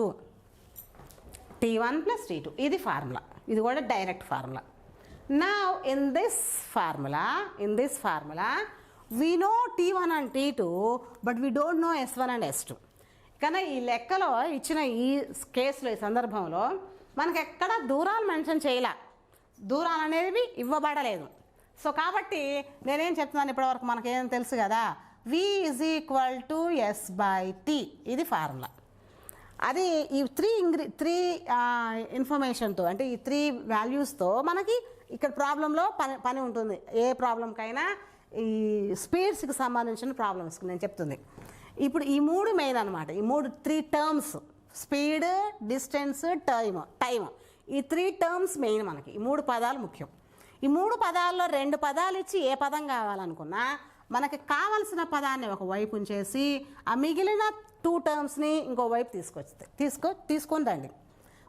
ఇది ఫార్ములా. ఇది కూడా direct formula. Now in this formula we know t1 and t2 but we don't know s1 and s2. కానీ ఈ లెక్కలో ఇచ్చిన ఈ కేసులో ఈ సందర్భంలో మనకి ఎక్కడ దూరాలు మెన్షన్ చేయలే, దూరాలు అనేవి ఇవ్వబడలేదు. సో కాబట్టి నేనేం చెప్తున్నాను ఇప్పటివరకు మనకేం తెలుసు కదా v is equal to s/t ఇది ఫార్ములా. అది ఈ త్రీ ఇన్ఫర్మేషన్తో అంటే ఈ 3 వాల్యూస్తో మనకి ఇక్కడ ప్రాబ్లంలో పని ఉంటుంది. ఏ ప్రాబ్లంకైనా ఈ స్పీడ్స్కి సంబంధించిన ప్రాబ్లమ్స్కి నేను చెప్తుంది. ఇప్పుడు ఈ 3 మెయిన్ అనమాట. ఈ 3 టర్మ్స్ స్పీడ్, డిస్టెన్స్, టైమ్ ఈ 3 టర్మ్స్ మెయిన్ మనకి. ఈ 3 పదాలు ముఖ్యం. ఈ 3 పదాల్లో 2 పదాలు ఇచ్చి ఏ పదం కావాలనుకున్నా మనకి కావలసిన పదాన్ని ఒక వైపు ఉంచేసి ఆ మిగిలిన 2 టర్మ్స్ని ఇంకో వైపు తీసుకొని రండి.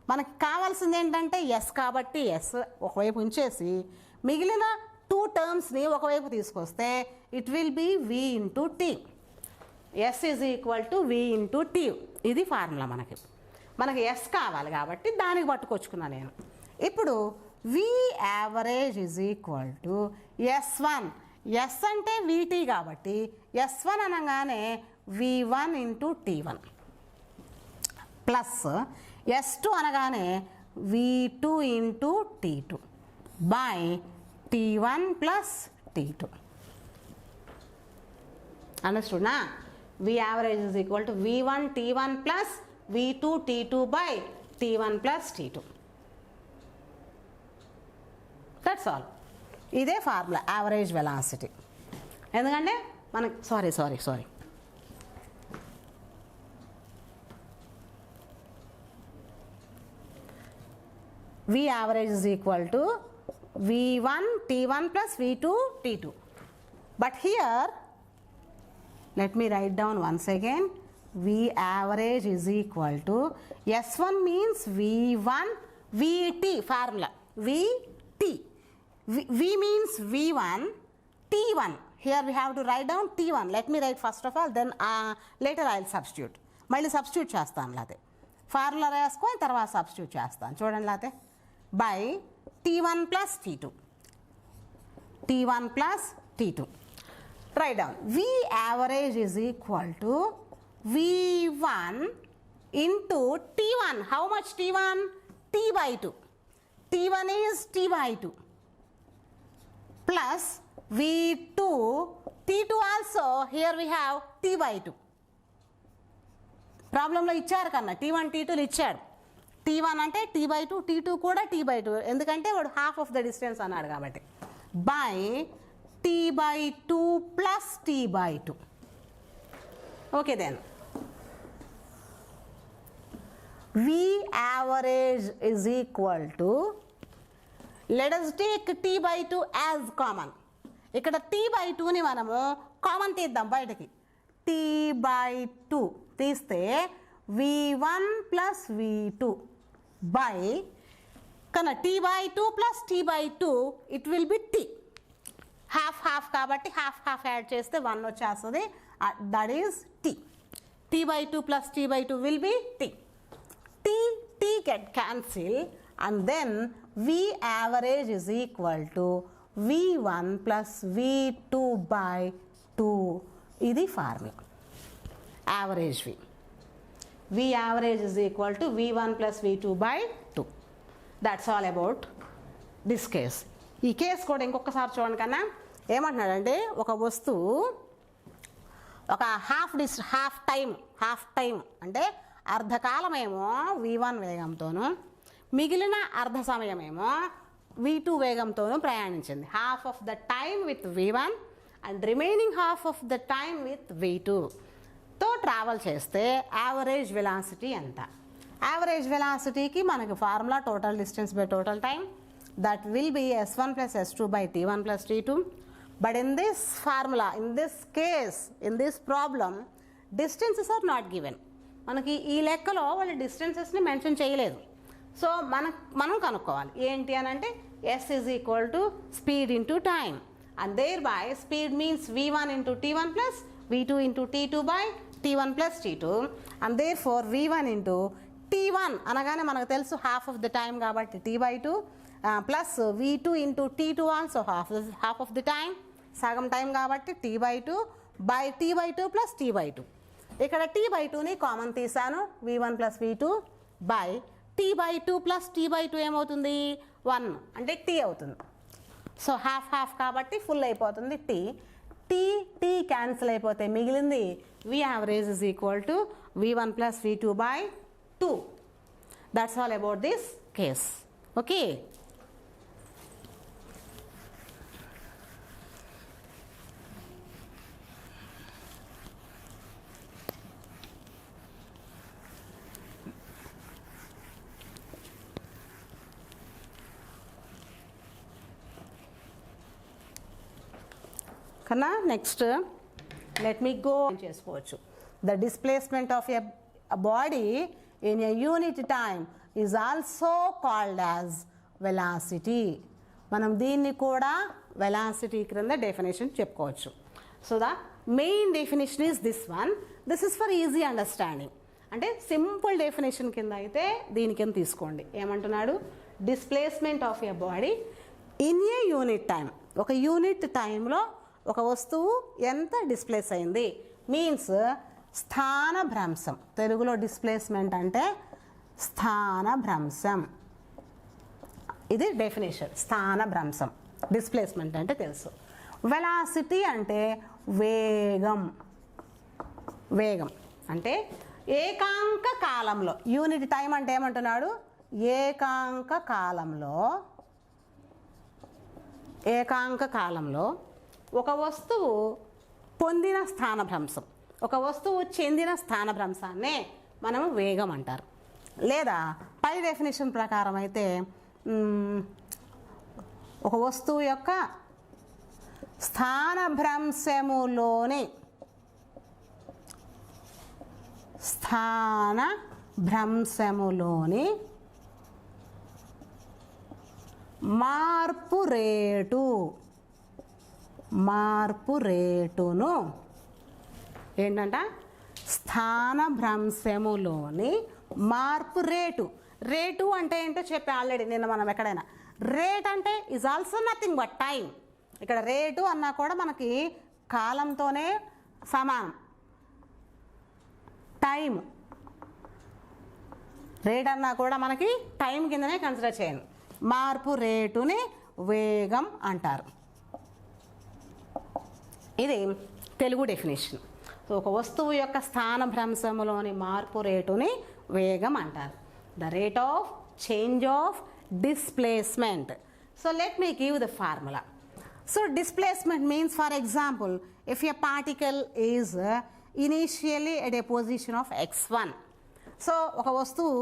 మనకి కావాల్సింది ఏంటంటే ఎస్ కాబట్టి ఎస్ ఒకవైపు ఉంచేసి మిగిలిన 2 టర్మ్స్ని ఒకవైపు తీసుకొస్తే it will be v into T. S is equal to v into T ఇది ఫార్ములా. మనకి ఎస్ కావాలి కాబట్టి దానికి పట్టుకొచ్చుకున్నాను నేను. ఇప్పుడు v average is equal to s1. S అంటే vt కాబట్టి s1 అనగానే v1 into t1 plus s2 అనగానే v2 into t2 by t1 plus t2. అండర్స్టూడ్నా? v average is equal to v1 t1 plus v2 t2 by t1 plus t2. That's all. ఇదే ఫార్ములా యావరేజ్ వెలాసిటీ. ఎందుకంటే మనకి sorry v average is equal to v1 t1 plus v2 t2. But here let me write down once again v average is equal to s1 means v1 vt formula vt v means v1 t1. Here we have to write down t1. Let me write first of all, then later I will substitute. మళ్ళీ సబ్స్టిట్యూట్ చేస్తాను లేకపోతే ఫార్ములా రాసుకొని తర్వాత సబ్స్టిట్యూట్ చేస్తాను. చూడండి లేకపోతే by t1 plus t2 write down v average is equal to v1 into t1. How much t1? t/2. t1 is t/2 plus v2 t2 also here we have t/2. ప్రాబ్లంలో ఇచ్చారు కన్నా t1 t2లు ఇచ్చాడు. t1 అంటే t/2, t2 కూడా t/2 ఎందుకంటే వాడు హాఫ్ ఆఫ్ ద డిస్టెన్స్ అన్నాడు కాబట్టి by t/2 plus t/2. Okay then v average is equal to, let us take t/2 as common. ఇక్కడ t/2ని మనము కామన్ తీద్దాం బయటకి. t/2 తీస్తే v1 ప్లస్ v2 బై కన్నా t/2 plus t/2 it will B t. Half కాబట్టి హాఫ్ యాడ్ చేస్తే 1 వచ్చేస్తుంది. That is t. t/2 plus t/2 will be t. T get cancel, and then V average is equal to V1 plus V2 by 2. ఇది formula average V. V average is equal to V1 plus V2 by 2. That's all about this case. ఈ కేసు కూడా ఇంకొకసారి చూడండి కన్నా ఏమంటున్నాడంటే ఒక వస్తువు ఒక హాఫ్ టైం అంటే అర్ధకాలమేమో V1 వేగంతోనూ మిగిలిన అర్ధ సమయమేమో V2 వేగంతోనూ ప్రయాణించింది. Half of the time with V1 and remaining half of the time with V2తో ట్రావెల్ చేస్తే యావరేజ్ వెలాసిటీ ఎంత? యావరేజ్ వెలాసిటీకి మనకి formula total distance by total time, that will be S1 plus S2 by T1 plus T2. But in this formula, in this case, in this problem, distances are not given. మనకి ఈ లెక్కలో వాళ్ళు డిస్టెన్సెస్ని మెన్షన్ చేయలేదు. సో మనం కనుక్కోవాలి ఏంటి అని అంటే S is equal to speed into time, and thereby speed means V1 into T1 plus V2 into T2 by T1 plus T2, and therefore V1 into T1 అనగానే మనకు తెలుసు హాఫ్ ఆఫ్ ద టైం కాబట్టి T/2 plus V2 into T2 also half of the time, సగం టైం కాబట్టి T/2 by T/2 plus T/2. ఇక్కడ T/2ని కామన్ తీసాను, V1 plus V2 by T/2 plus T/2 ఏమవుతుంది 1 అంటే T అవుతుంది. సో హాఫ్ కాబట్టి ఫుల్ అయిపోతుంది T క్యాన్సిల్ అయిపోతే మిగిలింది V average is equal to V1 plus V2 by 2. That's all about this case. Okay. కన్నా నెక్స్ట్ లెట్ మీ గో చేసుకోవచ్చు. The displacement of a body in a unit time is also called as velocity. మనం దీన్ని కూడా వెలాసిటీ క్రింద డెఫినేషన్ చెప్పుకోవచ్చు. So the main definition is this one. This is for easy understanding. అంటే సింపుల్ డెఫినేషన్ కింద అయితే దీని కింద తీసుకోండి. ఏమంటున్నాడు? Displacement of a body in a unit time, ఒక యూనిట్ టైంలో ఒక వస్తువు ఎంత డిస్ప్లేస్ అయింది మీన్స్ స్థానభ్రంశం. తెలుగులో డిస్ప్లేస్మెంట్ అంటే స్థానభ్రంశం. ఇది డెఫినేషన్. స్థానభ్రంశం డిస్ప్లేస్మెంట్ అంటే తెలుసు. వెలాసిటీ అంటే వేగం అంటే ఏకాంక కాలంలో, యూనిట్ టైం అంటే ఏమంటున్నాడు? ఏకాంక కాలంలో ఒక వస్తువు పొందిన స్థానభ్రంశం, ఒక వస్తువు చెందిన స్థానభ్రంశాన్నే మనము వేగం అంటారు. లేదా పై డెఫినేషన్ ప్రకారం అయితే ఒక వస్తువు యొక్క స్థానభ్రంశములోని మార్పు రేటును ఏంటంట? స్థానభ్రంశములోని మార్పు రేటు అంటే ఏంటో చెప్పి ఆల్రెడీ నిన్న మనం ఎక్కడైనా. రేట్ అంటే is also nothing but time. ఇక్కడ రేటు అన్నా కూడా మనకి కాలంతోనే సమానం. టైం రేట్ అన్నా కూడా మనకి టైం కిందనే కన్సిడర్ చేయండి. మార్పు రేటుని వేగం అంటారు. ఇది తెలుగు డెఫినేషన్. సో ఒక వస్తువు యొక్క స్థానభ్రంశములోని మార్పు రేటుని వేగం అంటారు. The rate of change of displacement. So let me give the formula. So displacement means, for example, if a particle is initially at a position of x1. So ఒక వస్తువు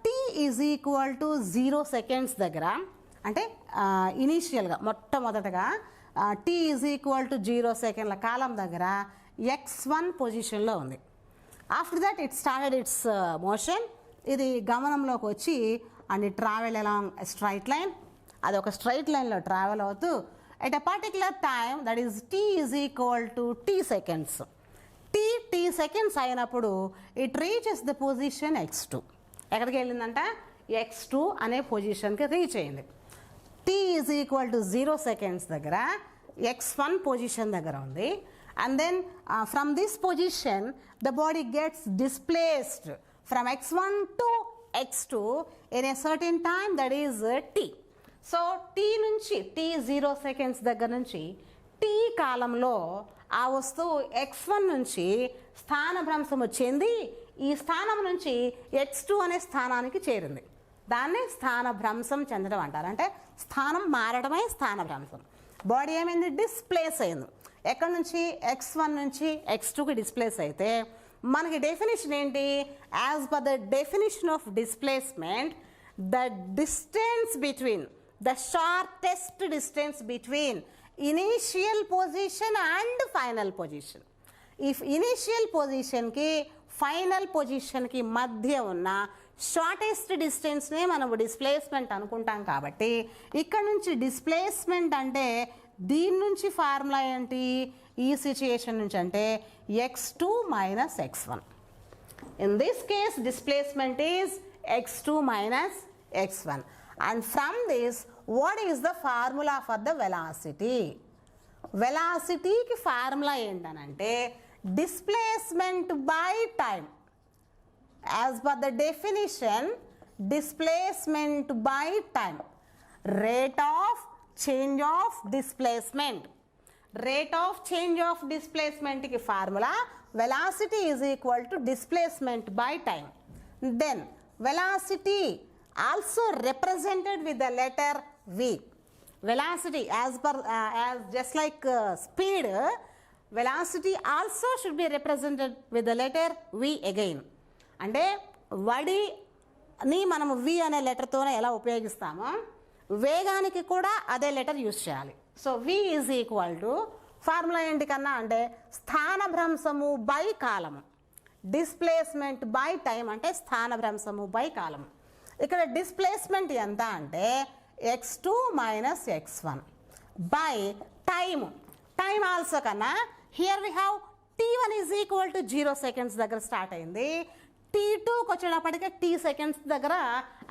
t is equal to 0 seconds దగ్గర, అంటే ఇనీషియల్గా మొట్టమొదటగా t is equal to 0 seconds కాలం దగ్గర x1 పొజిషన్లో ఉంది. After that it started it's motion. ఇది గమనంలోకి వచ్చి and it travel along straight line. అది ఒక స్ట్రైట్ లైన్లో ట్రావెల్ అవుతూ at a particular time, that is t is equal to t seconds. t t seconds అయినప్పుడు it reaches the position x2. ఎక్కడికి వెళ్ళిందంట? x2 అనే పొజిషన్కి రీచ్ అయింది. t is equal to 0 seconds దగ్గర x1 పొజిషన్ దగ్గర ఉంది. And then from this position the body gets displaced from x1 to x2 in a certain time, that is t. So t నుంచి t 0 సెకండ్స్ దగ్గర నుంచి t కాలంలో ఆ వస్తువు x1 నుంచి స్థానభ్రంశము చెంది ఈ స్థానం నుంచి x2 అనే స్థానానికి చేరింది. దాన్ని స్థానభ్రంశం చెందడం అంటారు. అంటే స్థానం మారడమే స్థానభ్రంశం. బాడీ ఏమైంది? డిస్ప్లేస్ అయింది. ఎక్కడి నుంచి? x1 నుంచి x2కి డిస్ప్లేస్ అయితే మనకి డెఫినేషన్ ఏంటి? As per the definition of displacement, the distance between, the shortest distance between initial position and final position. ఈ ఇనీషియల్ పొజిషన్కి ఫైనల్ పొజిషన్కి మధ్య ఉన్న షార్టెస్ట్ డిస్టెన్స్నే మనం డిస్ప్లేస్మెంట్ అనుకుంటాం. కాబట్టి ఇక్కడ నుంచి డిస్ప్లేస్మెంట్ అంటే దీని నుంచి ఫార్ములా ఏంటి? ఈ సిచ్యుయేషన్ నుంచి అంటే x2 minus x1. In this case displacement is x2 minus x1. And from this what is the formula for the velocity? వెలాసిటీకి ఫార్ములా ఏంటనంటే displacement by time. As per the definition, displacement by time, rate of change of displacement. Rate of change of డిస్ప్లేస్మెంట్కి formula velocity is equal to displacement by time. Then velocity also represented with the letter v. Velocity as just like speed, velocity also should be represented with the letter v again. అంటే వడిని మనము v అనే లెటర్తోనే ఎలా ఉపయోగిస్తామో వేగానికి కూడా అదే లెటర్ యూజ్ చేయాలి. So v is equal to formula ఏంటి కన్నా అంటే స్థానభ్రంశము బై కాలము, డిస్ప్లేస్మెంట్ బై టైం అంటే స్థానభ్రంశము బై కాలము. ఇక్కడ డిస్ప్లేస్మెంట్ ఎంత అంటే x2 minus x1 by time. Time also కన్నా here we have t1 is equal to 0 seconds దగ్గర స్టార్ట్ అయింది. t2కి వచ్చేటప్పటికే t సెకండ్స్ దగ్గర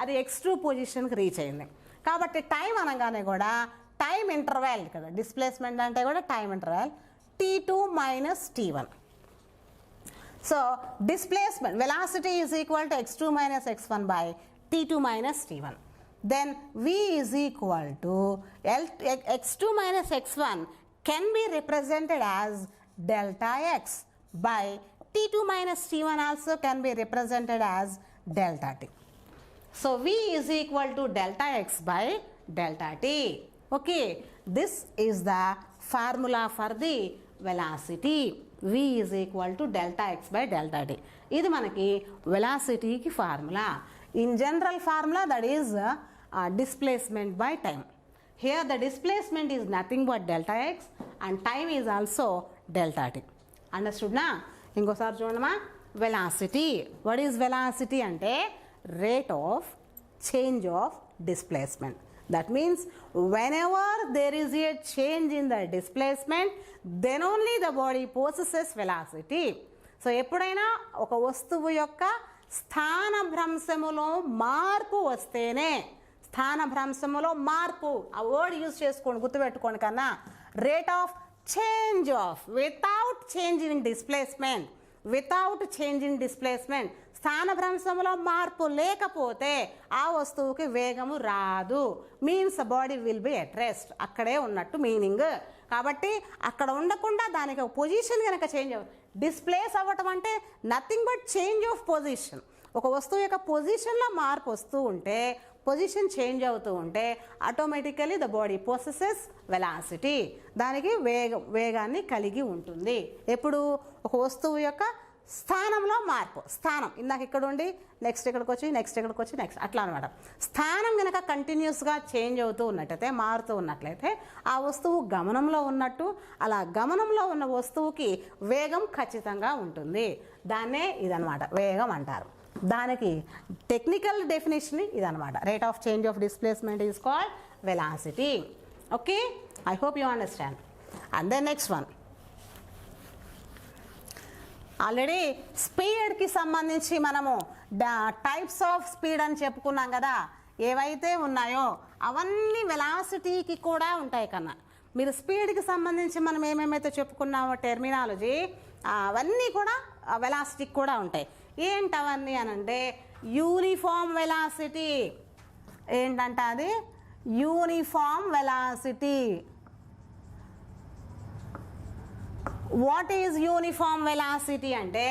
అది x2 పొజిషన్కి రీచ్ అయింది. కాబట్టి టైం అనగానే కూడా టైం ఇంటర్వెల్ కదా, డిస్ప్లేస్మెంట్ అంటే కూడా time interval t2 minus t1. So displacement velocity is equal to x2 minus x1 by t2 minus t1. Then v is equal to x2 minus x1 can be represented as delta x by t2 minus t1 also can be represented as delta t. So v is equal to delta x by delta t. Okay, this is the formula for the velocity. v is equal to delta x by delta t. ఇది మనకి velocity కి formula. In general formula, that is displacement by time. Here the displacement is nothing but delta x and time is also delta t. Understood na? ఇంకోసారి చూడమా, velocity. What is velocity అంటే rate of change of displacement. That means whenever there is a change in the displacement, then only the body possesses velocity. So ఎప్పుడైనా ఒక వస్తువు యొక్క స్థానభ్రంశములో మార్పు వస్తేనే, స్థానభ్రంశములో మార్పు ఆ వర్డ్ యూజ్ చేసుకోండి, గుర్తుపెట్టుకోండి కన్నా, rate of change of without change in displacement, without change in displacement, స్థానభ్రంశములో మార్పు లేకపోతే ఆ వస్తువుకి వేగము రాదు. Means body will be at rest, అక్కడే ఉన్నట్టు మీనింగ్. కాబట్టి అక్కడ ఉండకుండా దానికి ఒక పొజిషన్ కనుక చేంజ్ అవ్వదు. డిస్ప్లేస్ అవ్వటం అంటే nothing but change of position. ఒక వస్తువు యొక్క పొజిషన్లో మార్పు వస్తూ ఉంటే, పొజిషన్ చేంజ్ అవుతూ ఉంటే automatically the body possesses velocity, దానికి వేగాన్ని కలిగి ఉంటుంది. ఎప్పుడు ఒక వస్తువు యొక్క స్థానంలో మార్పు, స్థానం ఇందాక ఇక్కడ ఉండి నెక్స్ట్ ఇక్కడికి వచ్చి నెక్స్ట్ ఇక్కడికి వచ్చి నెక్స్ట్ అట్లా అనమాట. స్థానం కనుక కంటిన్యూస్గా చేంజ్ అవుతూ ఉన్నట్టయితే, మారుతూ ఉన్నట్లయితే ఆ వస్తువు గమనంలో ఉన్నట్టు, అలా గమనంలో ఉన్న వస్తువుకి వేగం ఖచ్చితంగా ఉంటుంది. దాన్నే ఇదనమాట వేగం అంటారు. దానికి టెక్నికల్ డెఫినేషన్ ఇదనమాట. Rate of change of displacement is called velocity. Okay, I hope you understand. And then next one, already స్పీడ్కి సంబంధించి మనము టైప్స్ ఆఫ్ స్పీడ్ అని చెప్పుకున్నాం కదా, ఏవైతే ఉన్నాయో అవన్నీ వెలాసిటీకి కూడా ఉంటాయి కన్నా. మీరు స్పీడ్కి సంబంధించి మనం ఏమేమైతే చెప్పుకున్నామో టెర్మినాలజీ అవన్నీ కూడా వెలాసిటీకి కూడా ఉంటాయి. ఏంటవన్నీ అని అంటే యూనిఫామ్ వెలాసిటీ. ఏంటంట అది? Uniform velocity. What is uniform velocity అంటే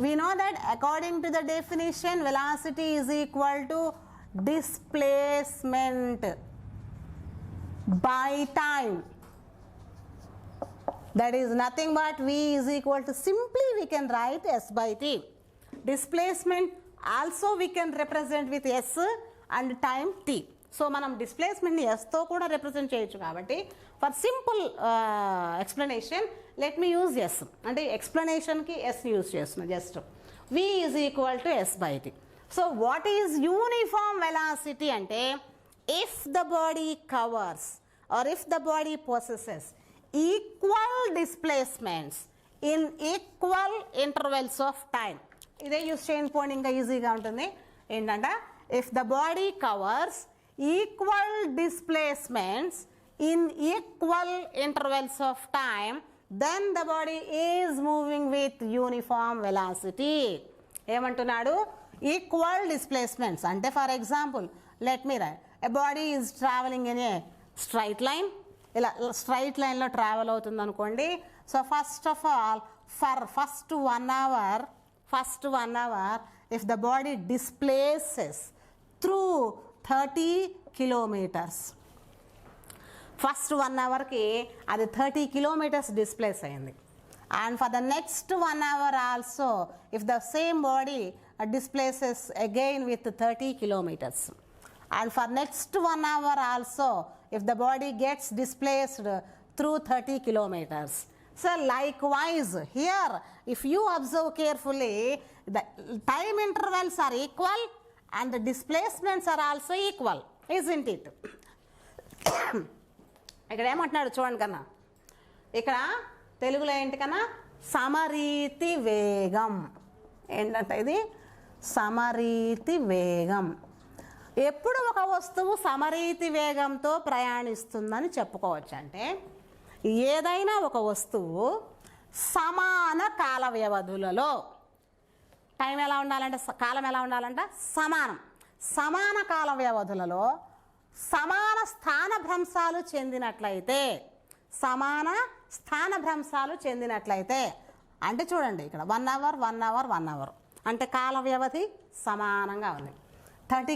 we know that according to the definition velocity is equal to displacement by time. That is nothing but v is equal to, simply we can write s by t. Displacement also we can represent with s and time t. So మనం డిస్ప్లేస్మెంట్ని ఎస్తో కూడా రిప్రజెంట్ చేయొచ్చు. కాబట్టి for simple explanation let me use S, అంటే ఎక్స్ప్లెనేషన్కి ఎస్ యూజ్ చేస్తున్నా. Just V is equal to S by T. So what is uniform velocity అంటే if the body covers or if the body possesses equal displacements in equal intervals of time. ఇదే యూజ్ చేయకపోయినా ఇంకా ఈజీగా ఉంటుంది. ఏంటంటే if the body covers equal displacements in equal intervals of time, then the body is moving with uniform velocity. ఏమంటున్నాడు? ఈక్వల్ డిస్ప్లేస్మెంట్స్ అంటే for example let me right a body is travelling in a straight line. ఇలా స్ట్రైట్ లైన్లో ట్రావెల్ అవుతుంది అనుకోండి. So first of all for first 1 hour if the body displaces through 30 kilometers, first 1 hourకి అది 30 kilometers డిస్ప్లేస్ అయింది. And for the next 1 hour also if the same body displaces again with 30 kilometers, and for next 1 hour also if the body gets displaced through 30 kilometers. So likewise here if you observe carefully the time intervals are equal and the displacements are also equal, isn't it? ఇక్కడ ఏమంటున్నాడు చూడండి కన్నా, ఇక్కడ తెలుగులో ఏంటి కన్నా, సమరీతి వేగం. ఏంటంటే ఇది సమరీతి వేగం. ఎప్పుడు ఒక వస్తువు సమరీతి వేగంతో ప్రయాణిస్తుందని చెప్పుకోవచ్చు అంటే ఏదైనా ఒక వస్తువు సమాన కాల వ్యవధులలో, టైం ఎలా ఉండాలంటే కాలం ఎలా ఉండాలంటే సమాన కాల వ్యవధులలో సమాన స్థానభ్రంశాలు చెందినట్లయితే అంటే చూడండి ఇక్కడ 1 hour అంటే కాల వ్యవధి సమానంగా ఉంది. 30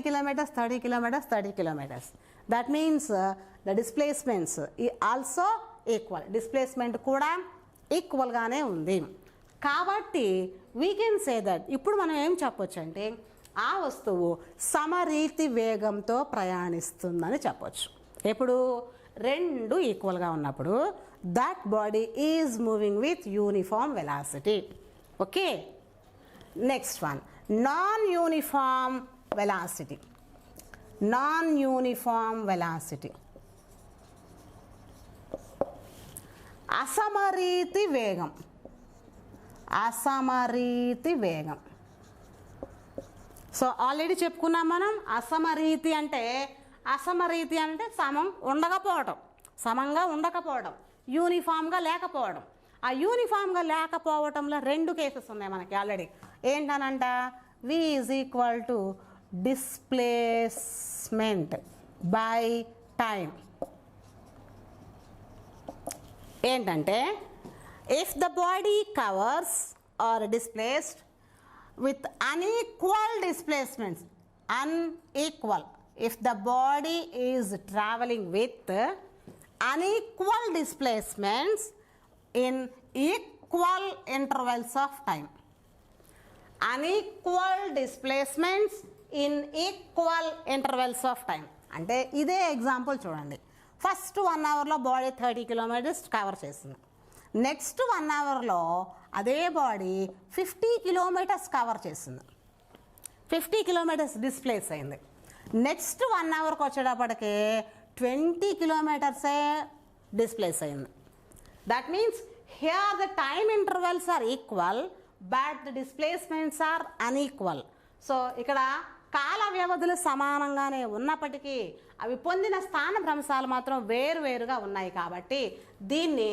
kilometers. That means the displacements also equal. Displacement కూడా ఈక్వల్గానే ఉంది. కాబట్టి వీ కెన్ సే దట్ ఇప్పుడు మనం ఏం చెప్పొచ్చు అంటే ఆ వస్తువు సమరీతి వేగంతో ప్రయాణిస్తుందని చెప్పొచ్చు. ఎప్పుడు రెండు ఈక్వల్గా ఉన్నప్పుడు that body is moving with uniform velocity. Okay, next one non uniform velocity. అసమరీతి వేగం. సో ఆల్రెడీ చెప్పుకున్నాం మనం, అసమరీతి అంటే సమంగా ఉండకపోవడం, యూనిఫామ్గా లేకపోవడం. ఆ యూనిఫామ్గా లేకపోవడంలో రెండు కేసెస్ ఉన్నాయి మనకి ఆల్రెడీ. ఏంటనంట, V is equal to displacement by time. ఏంటంటే if the body covers or displaced with unequal displacements, if the body is traveling with unequal displacements in equal intervals of time. అంటే ఇదే ఎగ్జాంపుల్ చూడండి. ఫస్ట్ 1 hourలో బాడీ 30 kilometers కవర్ చేసింది. నెక్స్ట్ 1 hourలో అదే బాడీ 50 kilometers కవర్ చేసింది. 50 kilometers డిస్ప్లేస్ అయింది. నెక్స్ట్ 1 hourకి వచ్చేటప్పటికి 20 kilometers డిస్ప్లేస్ అయింది. That means here the time intervals are equal but the displacements are unequal. So ఇక్కడ కాల వ్యవధులు సమానంగానే ఉన్నప్పటికీ అవి పొందిన స్థాన భ్రంశాలు మాత్రం వేరువేరుగా ఉన్నాయి కాబట్టి దీన్ని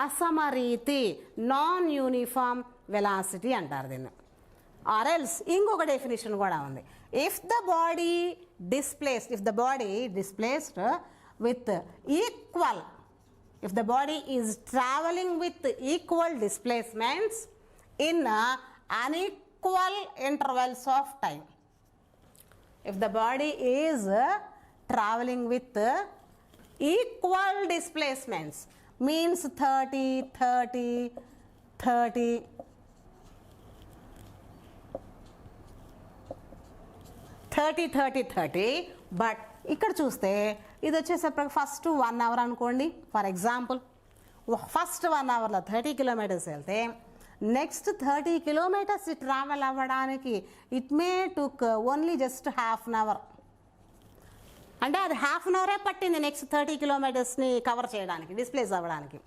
అసమరీతి, నాన్ యూనిఫామ్ వెలాసిటీ అంటారు దీన్ని. ఆర్ ఎల్స్ ఇంకొక డెఫినేషన్ కూడా ఉంది. If the body displaced with equal, if the body is traveling with equal displacements in unequal intervals of time, if the body is traveling with equal displacements means 30 30 30 30 30 30, but ఇక్కడ చూస్తే ఇది వచ్చేసరికి ఫస్ట్ 1 అవర్ అనుకోండి. ఫర్ ఎగ్జాంపుల్ ఫస్ట్ 1 అవర్లో 30 కిలోమీటర్స్ వెళ్తే నెక్స్ట్ 30 కిలోమీటర్స్ ట్రావెల్ అవ్వడానికి it may took only just half an hour. అంటే అది హాఫ్ అన్ అవరే పట్టింది నెక్స్ట్ 30 కిలోమీటర్స్ని కవర్ చేయడానికి, డిస్ప్లేస్ అవ్వడానికి.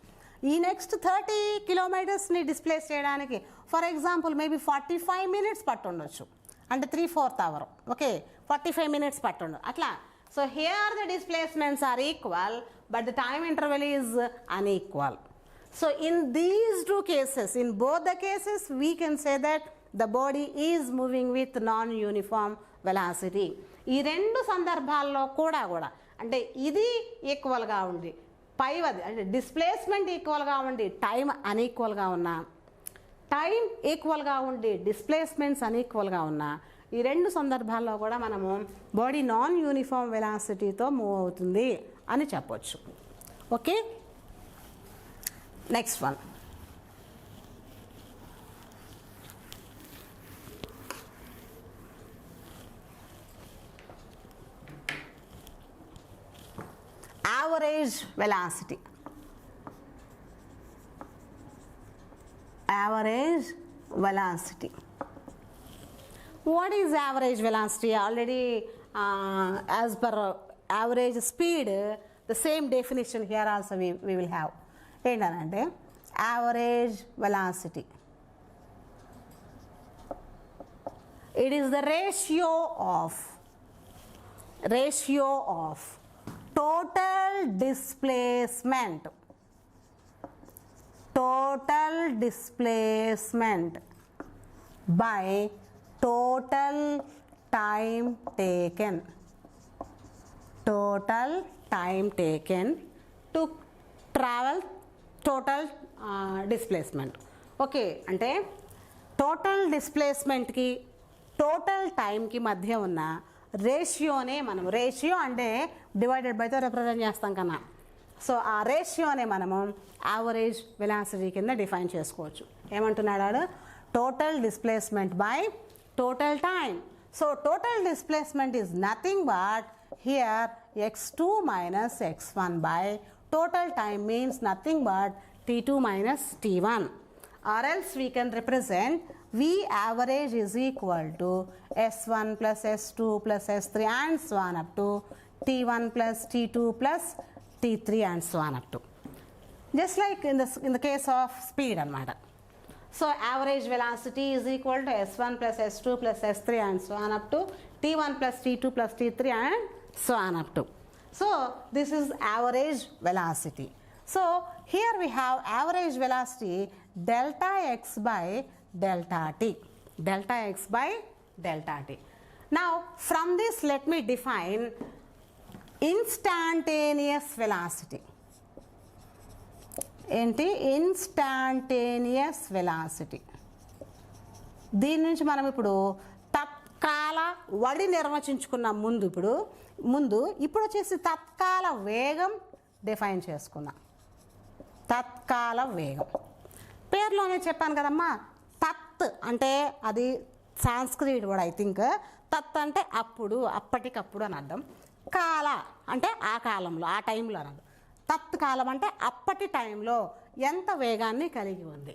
ఈ నెక్స్ట్ 30 కిలోమీటర్స్ని డిస్ప్లేస్ చేయడానికి ఫర్ ఎగ్జాంపుల్ మేబీ 45 మినిట్స్ పట్టుండొచ్చు, అంటే 3/4 అవర్. ఓకే, 45 మినిట్స్ పట్టుండు అట్లా. So here the displacements are equal but the time interval is unequal. So in these two cases, in both the cases we can say that the body is moving with non-uniform velocity. ఈ రెండు సందర్భాల్లో కూడా అంటే ఇది ఈక్వల్గా ఉండి పైవది అంటే డిస్ప్లేస్మెంట్ ఈక్వల్గా ఉండి టైం అన్ఈక్వల్గా ఉన్నా, టైం ఈక్వల్గా ఉండి డిస్ప్లేస్మెంట్స్ అన్ఈక్వల్గా ఉన్నా, ఈ రెండు సందర్భాల్లో కూడా మనము బాడీ నాన్ యూనిఫామ్ వెలాసిటీతో మూవ్ అవుతుంది అని చెప్పొచ్చు. Okay, next one. Average velocity. Average velocity. What is average velocity? Already as per average speed, the same definition here also we will have. ఏంటంటే average velocity, it is the ratio of total displacement by total time taken to travel total displacement. Okay, అంటే టోటల్ డిస్ప్లేస్మెంట్కి టోటల్ టైంకి మధ్య ఉన్న రేషియోనే మనం, రేషియో అంటే డివైడెడ్ బైతో రిప్రజెంట్ చేస్తాం కన్నా, సో ఆ రేషియోనే మనము యావరేజ్ వెలాసిటీ కింద డిఫైన్ చేసుకోవచ్చు. ఏమంటున్నాడు? Total displacement by total time. So total displacement is nothing but here x2 minus x1 by total time means nothing but t2 minus t1, or else we can represent V average is equal to s1 plus s2 plus s3 and so on up to t1 plus t2 plus t3 and so on up to, just like in the case of speed anamata. So average velocity is equal to s1 plus s2 plus s3 and so on up to t1 plus t2 plus t3 and so on up to. So this is average velocity. So here we have average velocity delta x by delta t. Delta x by delta t. Now from this let me define instantaneous velocity. ఏంటి? Instantaneous velocity. దీని నుంచి మనం ఇప్పుడు తత్కాల వడి నిర్వచించుకున్న ఇప్పుడు వచ్చేసి తత్కాల వేగం డిఫైన్ చేసుకున్నాం. తత్కాల వేగం పేరులోనే చెప్పాను కదమ్మా. తత్ అంటే అది సాంస్క్రిట్ వర్డ్, ఐ థింక్. తత్ అంటే అప్పుడు, అప్పటికప్పుడు అని అర్థం. కాల అంటే ఆ కాలంలో, ఆ టైంలో అని అర్థం. తత్కాలం అంటే అప్పటి టైంలో ఎంత వేగాన్ని కలిగి ఉంది.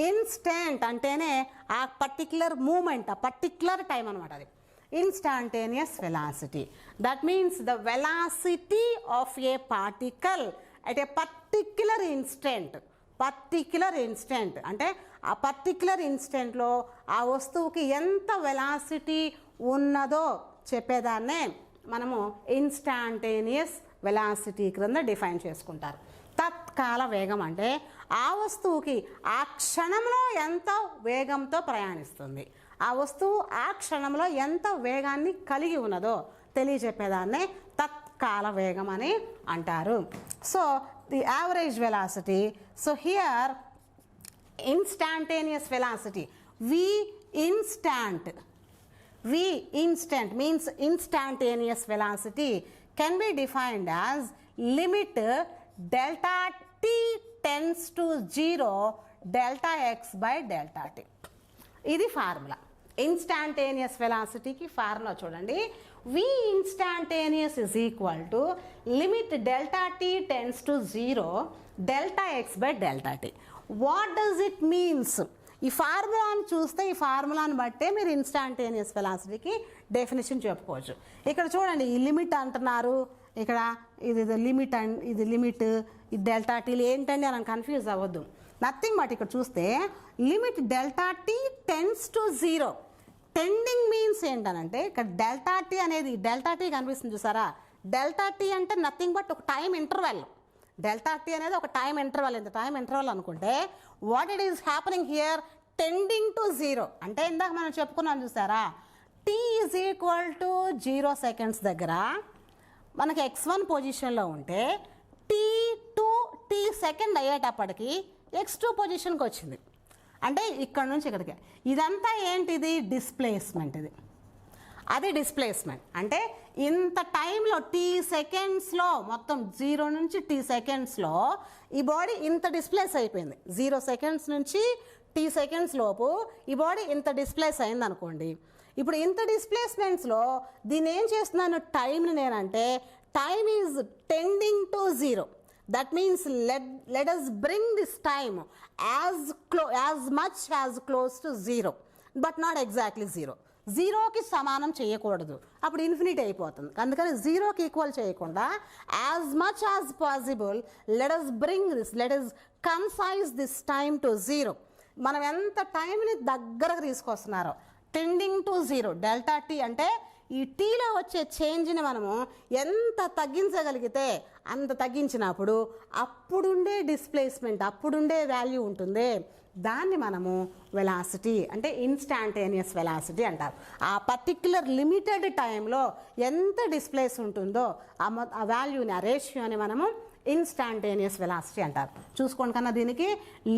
ఇన్స్టెంట్ అంటేనే ఆ పర్టిక్యులర్ మూమెంట్, ఆ పర్టిక్యులర్ టైం అనమాట అది. Instantaneous velocity, that means the velocity of A particle at a particular instant particular instant అంటే ఆ పర్టిక్యులర్ ఇన్స్టెంట్లో ఆ వస్తువుకి ఎంత వెలాసిటీ ఉన్నదో చెప్పేదాన్నే మనము ఇన్స్టాంటేనియస్ వెలాసిటీ క్రింద డిఫైన్ చేసుకుంటారు. తత్కాల వేగం అంటే ఆ వస్తువుకి ఆ క్షణంలో ఎంత వేగంతో ప్రయాణిస్తుంది, ఆ వస్తువు ఆ క్షణంలో ఎంత వేగాన్ని కలిగి ఉన్నదో తెలియజెప్పేదాన్నే తత్కాల వేగం అని అంటారు. So the average velocity, so here instantaneous velocity, v instant means instantaneous velocity can be defined as limit delta t tends to 0 delta x by delta t. ఇది ఫార్ములా. ఇన్స్టాంటేనియస్ వెలాసిటీకి ఫార్ములా చూడండి. v instantaneous is equal to limit delta t tends to 0 delta x by delta t. What does it means? ఈ ఫార్ములాను చూస్తే ఈ ఫార్ములాను బట్టే మీరు ఇన్స్టాంటేనియస్ వెలాసిటీకి డెఫినేషన్ చెప్పుకోవచ్చు. ఇక్కడ చూడండి, ఈ లిమిట్ అంటున్నారు, ఇక్కడ ఇది లిమిట్ అండ్ ఇది లిమిట్, ఈ డెల్టా టీలు ఏంటండి అని కన్ఫ్యూజ్ అవ్వద్దు. నథింగ్ బట్ ఇక్కడ చూస్తే limit delta T tends to 0. Tending means ఏంటనంటే ఇక్కడ డెల్టా టీ అనేది, డెల్టా టీ కనిపిస్తుంది చూసారా, డెల్టా టీ అంటే నథింగ్ బట్ ఒక టైం ఇంటర్వెల్. డెల్టా టీ అనేది ఒక టైం ఇంటర్వల్. ఇంత టైం ఇంటర్వల్ అనుకుంటే what it is happening here, tending to 0 అంటే ఇందాక మనం చెప్పుకున్నాం చూసారా, tea is equal to 0 seconds దగ్గర మనకి x1 పొజిషన్లో ఉంటే టీ సెకండ్ అయ్యేటప్పటికి x2 పొజిషన్కి వచ్చింది. అంటే ఇక్కడ నుంచి ఇక్కడికి ఇదంతా ఏంటిది, డిస్ప్లేస్మెంట్. ఇది అది డిస్ప్లేస్మెంట్. అంటే ఇంత టైంలో టీ సెకండ్స్లో మొత్తం 0 నుంచి టీ సెకండ్స్లో ఈ బాడీ ఇంత డిస్ప్లేస్ అయిపోయింది. 0 సెకండ్స్ నుంచి టీ సెకండ్స్ లోపు ఈ బాడీ ఇంత డిస్ప్లేస్ అయింది అనుకోండి. ఇప్పుడు ఇంత డిస్ప్లేస్మెంట్స్లో దీన్ని ఏం చేస్తున్నాను, టైంని నేనంటే time is tending to 0. That means let us bring this time as much as close to 0 but not exactly 0. 0కి సమానం చేయకూడదు, అప్పుడు ఇన్ఫినిటీ అయిపోతుంది. అందుకని 0కి ఈక్వల్ చేయకుండా as much as possible let us bring this, let us concise this time to 0. మనం ఎంత టైంని దగ్గరకు తీసుకొస్తున్నారో, టెండింగ్ టు 0 డెల్టా టీ అంటే ఈ టీలో వచ్చే చేంజ్ని మనము ఎంత తగ్గించగలిగితే అంత తగ్గించినప్పుడు అప్పుడుండే డిస్ప్లేస్మెంట్, అప్పుడుండే వాల్యూ ఉంటుంది, దాన్ని మనము వెలాసిటీ అంటే ఇన్స్టాంటేనియస్ వెలాసిటీ అంటారు. ఆ పర్టిక్యులర్ లిమిటెడ్ టైంలో ఎంత డిస్ప్లేస్ ఉంటుందో ఆ వాల్యూని, ఆ రేషియోని మనము ఇన్స్టాంటేనియస్ వెలాసిటీ అంటారు. చూసుకోండి కన్నా, దీనికి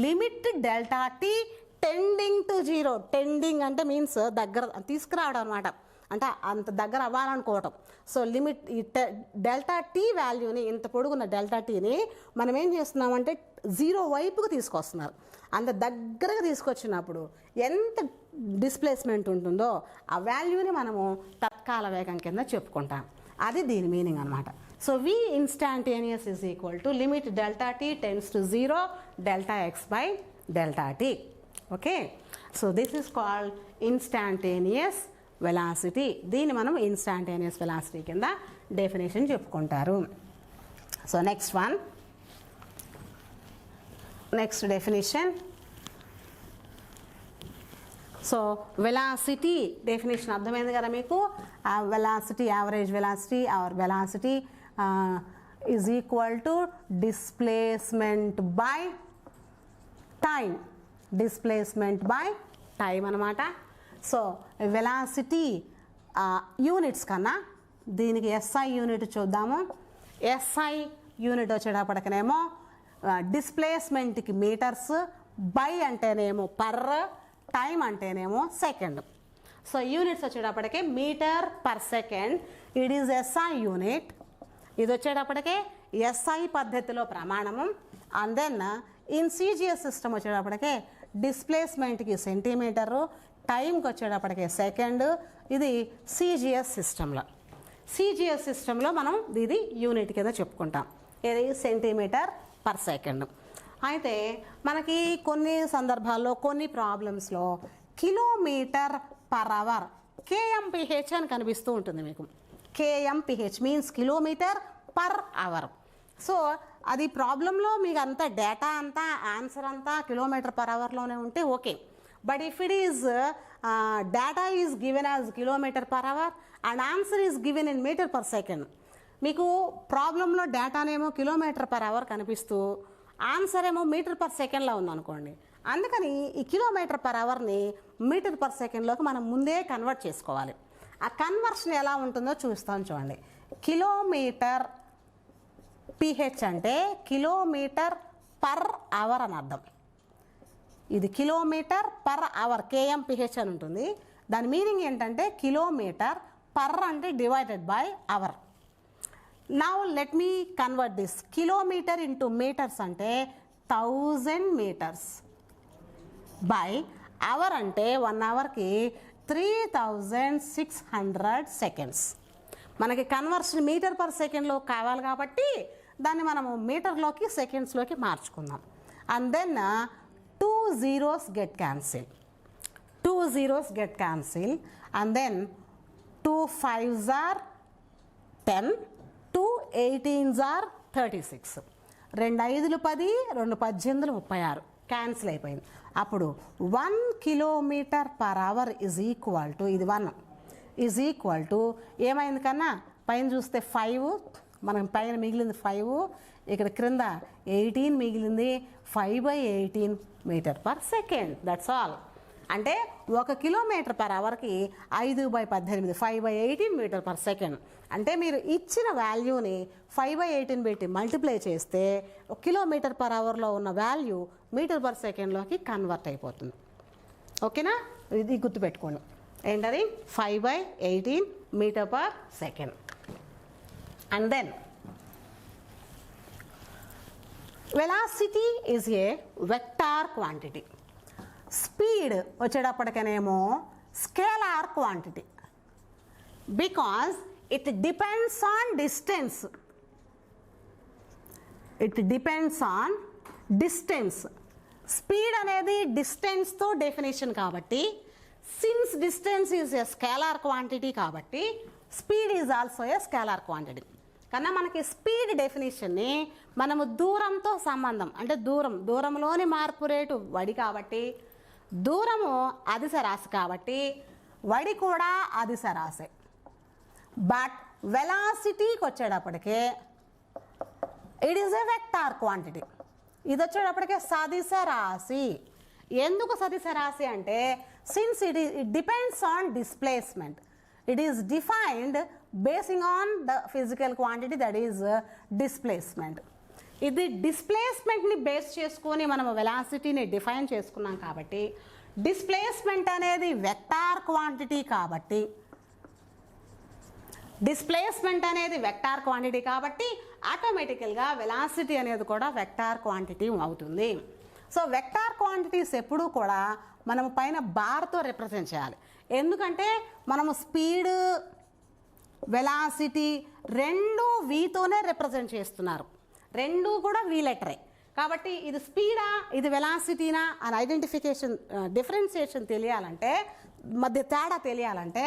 limit delta T tending to 0. Tending అంటే మీన్స్ దగ్గర తీసుకురావడం అనమాట, అంటే అంత దగ్గర అవ్వాలనుకోవటం. సో లిమిట్ ఈ డెల్టా టీ వాల్యూని, ఇంత పొడుగున్న డెల్టా టీని మనం ఏం చేస్తున్నామంటే 0 వైపుకు తీసుకొస్తున్నారు. అంత దగ్గరగా తీసుకొచ్చినప్పుడు ఎంత డిస్ప్లేస్మెంట్ ఉంటుందో ఆ వాల్యూని మనము తత్కాల వేగం కింద చెప్పుకుంటాం. అది దీని మీనింగ్ అనమాట. So v instantaneous is equal to limit delta t tends to 0 delta x by delta t. Okay, so this is called instantaneous velocity. దీన్ని మనం ఇన్స్టాంటేనియస్ వెలాసిటీ కింద డెఫినేషన్ చెప్పుకుంటారు. So next one, next definition. So velocity definition అర్థమైంది కదా మీకు. Velocity, average velocity or velocity is equal to displacement by time. Displacement by time అనమాట. సో వెలాసిటీ యూనిట్స్ కన్నా దీనికి ఎస్ఐ యూనిట్ చూద్దాము. ఎస్ఐ యూనిట్ వచ్చేటప్పటికనేమో డిస్ప్లేస్మెంట్కి మీటర్స్, బై అంటేనేమో పర్, టైం అంటేనేమో సెకండ్. సో యూనిట్స్ వచ్చేటప్పటికే meter per second, it is SI unit. ఇది వచ్చేటప్పటికే ఎస్ఐ పద్ధతిలో ప్రమాణము. And then in CGS system వచ్చేటప్పటికే డిస్ప్లేస్మెంట్కి సెంటీమీటరు, టైంకి వచ్చేటప్పటికే సెకండ్. ఇది సిజిఎస్ సిస్టంలో. సిజిఎస్ సిస్టంలో మనం ఇది యూనిట్ కింద చెప్పుకుంటాం, ఇది సెంటీమీటర్ పర్ సెకండ్. అయితే మనకి కొన్ని సందర్భాల్లో, కొన్ని ప్రాబ్లమ్స్లో కిలోమీటర్ పర్ అవర్ కేఎంపిహెచ్ అని కనిపిస్తూ ఉంటుంది మీకు. KMPH means kilometre per hour. So అది ప్రాబ్లంలో మీకు అంతా డేటా అంతా ఆన్సర్ అంతా కిలోమీటర్ పర్ అవర్లోనే ఉంటే okay. But if it is data is given as kilometre per hour and answer is given in metre per second, మీకు ప్రాబ్లంలో డేటానేమో కిలోమీటర్ పర్ అవర్ కనిపిస్తూ ఆన్సర్ ఏమో మీటర్ పర్ సెకండ్లో ఉందనుకోండి. అందుకని ఈ కిలోమీటర్ పర్ అవర్ని మీటర్ పర్ సెకండ్లోకి మనం ముందే కన్వర్ట్ చేసుకోవాలి. ఆ కన్వర్షన్ ఎలా ఉంటుందో చూస్తాను చూడండి. కిలోమీటర్ పిహెచ్ అంటే కిలోమీటర్ పర్ అవర్ అని అర్థం. ఇది కిలోమీటర్ పర్ అవర్ కేఎంపిహెచ్ అని ఉంటుంది. దాని మీనింగ్ ఏంటంటే కిలోమీటర్ పర్ అంటే divided by hour. Now let me convert this. Kilometer into meters అంటే 1000 మీటర్స్ బై అవర్ అంటే 1 అవర్కి 3600 సెకండ్స్. మనకి కన్వర్షన్ మీటర్ పర్ సెకండ్లో కావాలి కాబట్టి దాన్ని మనము మీటర్లోకి సెకండ్స్లోకి మార్చుకుందాం. And then 2 zeros get cancelled. 2 zeros get cancelled and then 2 5s are 10, 2 18s are 36. 2 5లు 10, 2 18లు 36 క్యాన్సిల్ అయిపోయింది. అప్పుడు 1 kilometre per hour is equal to, ఇది 1 ఈజ్ ఈక్వల్ టు ఏమైంది కన్నా పైన చూస్తే 5, మనం పైన మిగిలింది 5, ఇక్కడ క్రింద 18 మిగిలింది. 5/18 meter per second. That's all. అంటే 1 కిలోమీటర్ పర్ అవర్కి 5/18 5/18 మీటర్ పర్ సెకండ్. అంటే మీరు ఇచ్చిన వాల్యూని 5/18 పెట్టి మల్టిప్లై చేస్తే 1 కిలోమీటర్ పర్ అవర్లో ఉన్న వాల్యూ మీటర్ పర్ సెకండ్లోకి కన్వర్ట్ అయిపోతుంది. ఓకేనా? ఇది గుర్తుపెట్టుకోండి. ఏంటది? 5/18 meter per second. And then velocity is a vector quantity. Speed వచ్చేటప్పటికనేమో scalar quantity because it depends on distance. It depends on distance. Speed అనేది డిస్టెన్స్తో డెఫినేషన్ కాబట్టి, since distance is a scalar quantity కాబట్టి speed is also a scalar quantity. కన్నా మనకి స్పీడ్ డెఫినేషన్ని మనము దూరంతో సంబంధం, అంటే దూరంలోని మార్పు రేటు వడి కాబట్టి, దూరము అదిశ రాశి కాబట్టి వడి కూడా అదిశ రాశి. బట్ వెలాసిటీకి వచ్చేటప్పటికే it is a vector quantity. ఇది వచ్చేటప్పటికే సదిశ రాశి. ఎందుకు సదిశ రాశి అంటే since it depends on displacement. It is defined basing on the physical quantity, that is displacement. ఇది డిస్ప్లేస్మెంట్ని బేస్ చేసుకొని మనము వెలాసిటీని డిఫైన్ చేసుకున్నాం కాబట్టి, డిస్ప్లేస్మెంట్ అనేది వెక్టార్ క్వాంటిటీ కాబట్టి, ఆటోమేటికల్గా వెలాసిటీ అనేది కూడా వెక్టార్ క్వాంటిటీ అవుతుంది. సో వెక్టార్ క్వాంటిటీస్ ఎప్పుడూ కూడా మనము పైన బార్తో రిప్రజెంట్ చేయాలి. ఎందుకంటే మనము స్పీడ్, వెలాసిటీ రెండు వీతోనే రిప్రజెంట్ చేస్తున్నారు. రెండు కూడా వీ లెటరే కాబట్టి ఇది స్పీడా ఇది వెలాసిటీనా అని ఐడెంటిఫికేషన్, డిఫరెన్సియేషన్ తెలియాలంటే, మధ్య తేడా తెలియాలంటే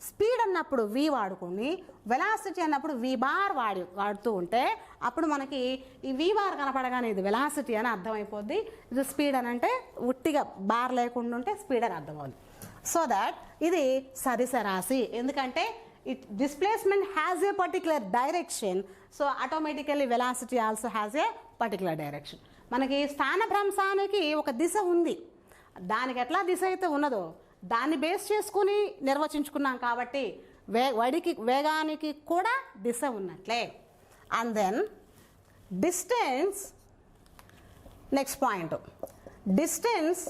స్పీడ్ అన్నప్పుడు వి వాడుకొని వెలాసిటీ అన్నప్పుడు వి బార్ వాడుతూ ఉంటే అప్పుడు మనకి ఈ వి బార్ కనపడగానే ఇది వెలాసిటీ అని అర్థమైపోద్ది. ఇది స్పీడ్ అని అంటే ఉట్టిగా బార్ లేకుండా ఉంటే స్పీడ్ అని అర్థమవుద్ది. సో దట్ ఇది సదిశ రాశి. ఎందుకంటే it displacement has a particular direction, so automatically velocity also has a particular direction. మనకి స్థానభ్రంశానికి ఒక దిశ ఉంది. దానికి ఎట్లా దిశ అయితే ఉన్నదో దాన్ని బేస్ చేసుకుని నిర్వచించుకున్నాం కాబట్టి వేగానికి కూడా దిశ ఉన్నట్లే. And then distance, next point, distance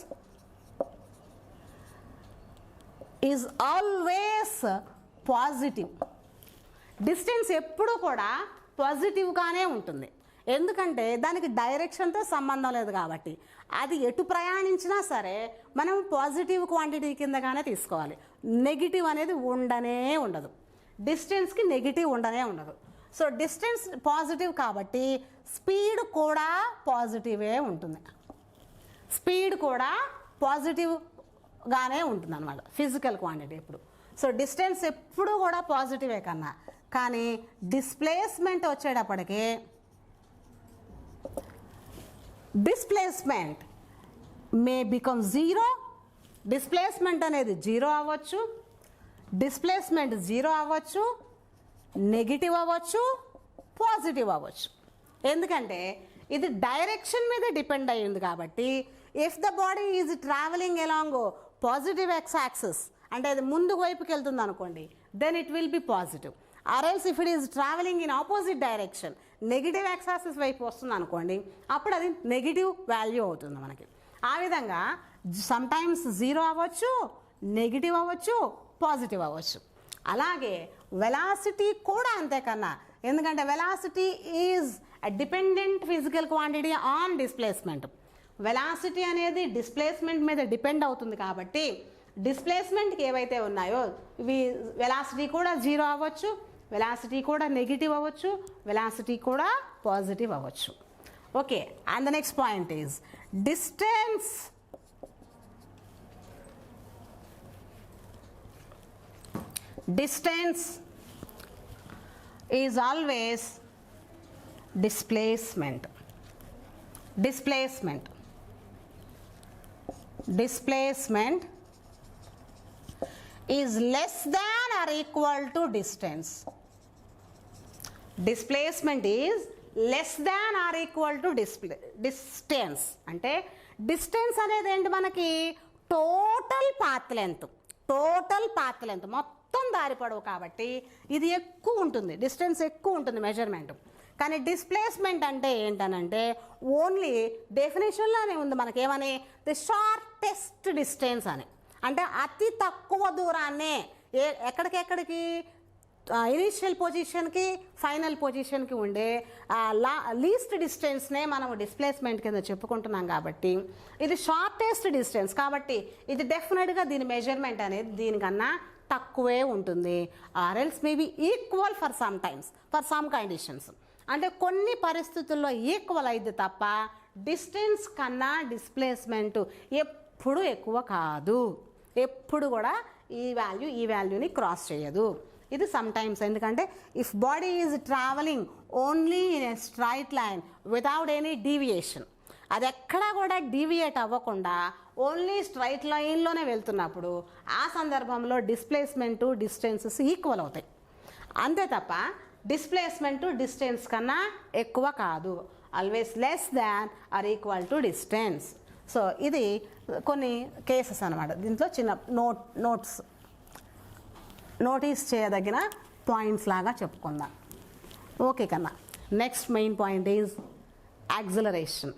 is always positive. Distance ఎప్పుడు కూడా పాజిటివ్గానే ఉంటుంది. ఎందుకంటే దానికి డైరెక్షన్తో సంబంధం లేదు కాబట్టి అది ఎటు ప్రయాణించినా సరే మనం పాజిటివ్ క్వాంటిటీ కిందగానే తీసుకోవాలి. నెగిటివ్ అనేది ఉండనే ఉండదు. డిస్టెన్స్కి నెగిటివ్ ఉండనే ఉండదు. సో డిస్టెన్స్ పాజిటివ్ కాబట్టి స్పీడ్ కూడా పాజిటివే ఉంటుంది. స్పీడ్ కూడా పాజిటివ్గానే ఉంటుంది అన్నమాట ఫిజికల్ క్వాంటిటీ ఎప్పుడు. సో డిస్టెన్స్ ఎప్పుడు కూడా పాజిటివే కన్నా, కానీ డిస్ప్లేస్మెంట్ వచ్చేటప్పటికి displacement may become zero. Displacement అనేది జీరో అవ్వచ్చు, డిస్ప్లేస్మెంట్ జీరో అవ్వచ్చు, నెగిటివ్ అవ్వచ్చు, పాజిటివ్ అవ్వచ్చు. ఎందుకంటే ఇది డైరెక్షన్ మీద డిపెండ్ అయ్యింది కాబట్టి if the body is travelling along positive X axis అంటే అది ముందుకు వైపుకి వెళ్తుంది అనుకోండి, then it will B positive. Or else if it is travelling in opposite direction negative X axis వైపు వస్తుంది అనుకోండి, అప్పుడు అది నెగిటివ్ వాల్యూ అవుతుంది మనకి. ఆ విధంగా సమ్టైమ్స్ జీరో అవ్వచ్చు, నెగిటివ్ అవ్వచ్చు, పాజిటివ్ అవ్వచ్చు. అలాగే వెలాసిటీ కూడా అంతే కన్నా, ఎందుకంటే velocity is dependent physical quantity on displacement. Velocity అనేది డిస్ప్లేస్మెంట్ మీద డిపెండ్ అవుతుంది కాబట్టి డిస్ప్లేస్మెంట్కి ఏవైతే ఉన్నాయో ఇవి వెలాసిటీ కూడా జీరో అవ్వచ్చు, వెలాసిటీ కూడా నెగిటివ్ అవ్వచ్చు, వెలాసిటీ కూడా పాజిటివ్ అవ్వచ్చు. Okay, and the next point is distance. Distance is always displacement. Displacement is less than or equal to distance. Displacement is less than or equal to distance. అంటే డిస్టెన్స్ అనేది ఏంటి మనకి టోటల్ పాత్ లెంత్ మొత్తం దారి పొడవు కాబట్టి ఇది ఎక్కువ ఉంటుంది, డిస్టెన్స్ ఎక్కువ ఉంటుంది మెజర్మెంట్. కానీ డిస్ప్లేస్మెంట్ అంటే ఏంటనంటే ఓన్లీ డెఫినేషన్లోనే ఉంది మనకేమని, ది షార్టెస్ట్ డిస్టెన్స్ అని. అంటే అతి తక్కువ దూరాన్నే ఎక్కడికెక్కడికి ఇనీషియల్ పొజిషన్కి ఫైనల్ పొజిషన్కి ఉండే లీస్ట్ డిస్టెన్స్నే మనం డిస్ప్లేస్మెంట్ కింద చెప్పుకుంటున్నాం కాబట్టి ఇది షార్టెస్ట్ డిస్టెన్స్ కాబట్టి ఇది డెఫినెట్గా దీని మెజర్మెంట్ అనేది దీనికన్నా తక్కువే ఉంటుంది. Or else maybe equal for some times for some conditions. అంటే కొన్ని పరిస్థితుల్లో ఈక్వల్ అయింది తప్ప డిస్టెన్స్ కన్నా డిస్ప్లేస్మెంట్ ఎప్పుడు ఎక్కువ కాదు, ఎప్పుడు కూడా ఈ వాల్యూని క్రాస్ చేయదు. ఇది సమ్ టైమ్స్, ఎందుకంటే if body is travelling only in a straight line without any deviation, అది ఎక్కడా కూడా డీవియేట్ అవ్వకుండా ఓన్లీ స్ట్రైట్ లైన్లోనే వెళ్తున్నప్పుడు ఆ సందర్భంలో డిస్ప్లేస్మెంటు డిస్టెన్సెస్ ఈక్వల్ అవుతాయి. అంతే తప్ప డిస్ప్లేస్మెంటు డిస్టెన్స్ కన్నా ఎక్కువ కాదు, always less than or equal to distance. So ఇది కొన్ని కేసెస్ అన్నమాట. దీంట్లో చిన్న నోటీస్ చేయదగిన పాయింట్స్ లాగా చెప్పుకుందాం. ఓకే కన్నా, next main point is acceleration.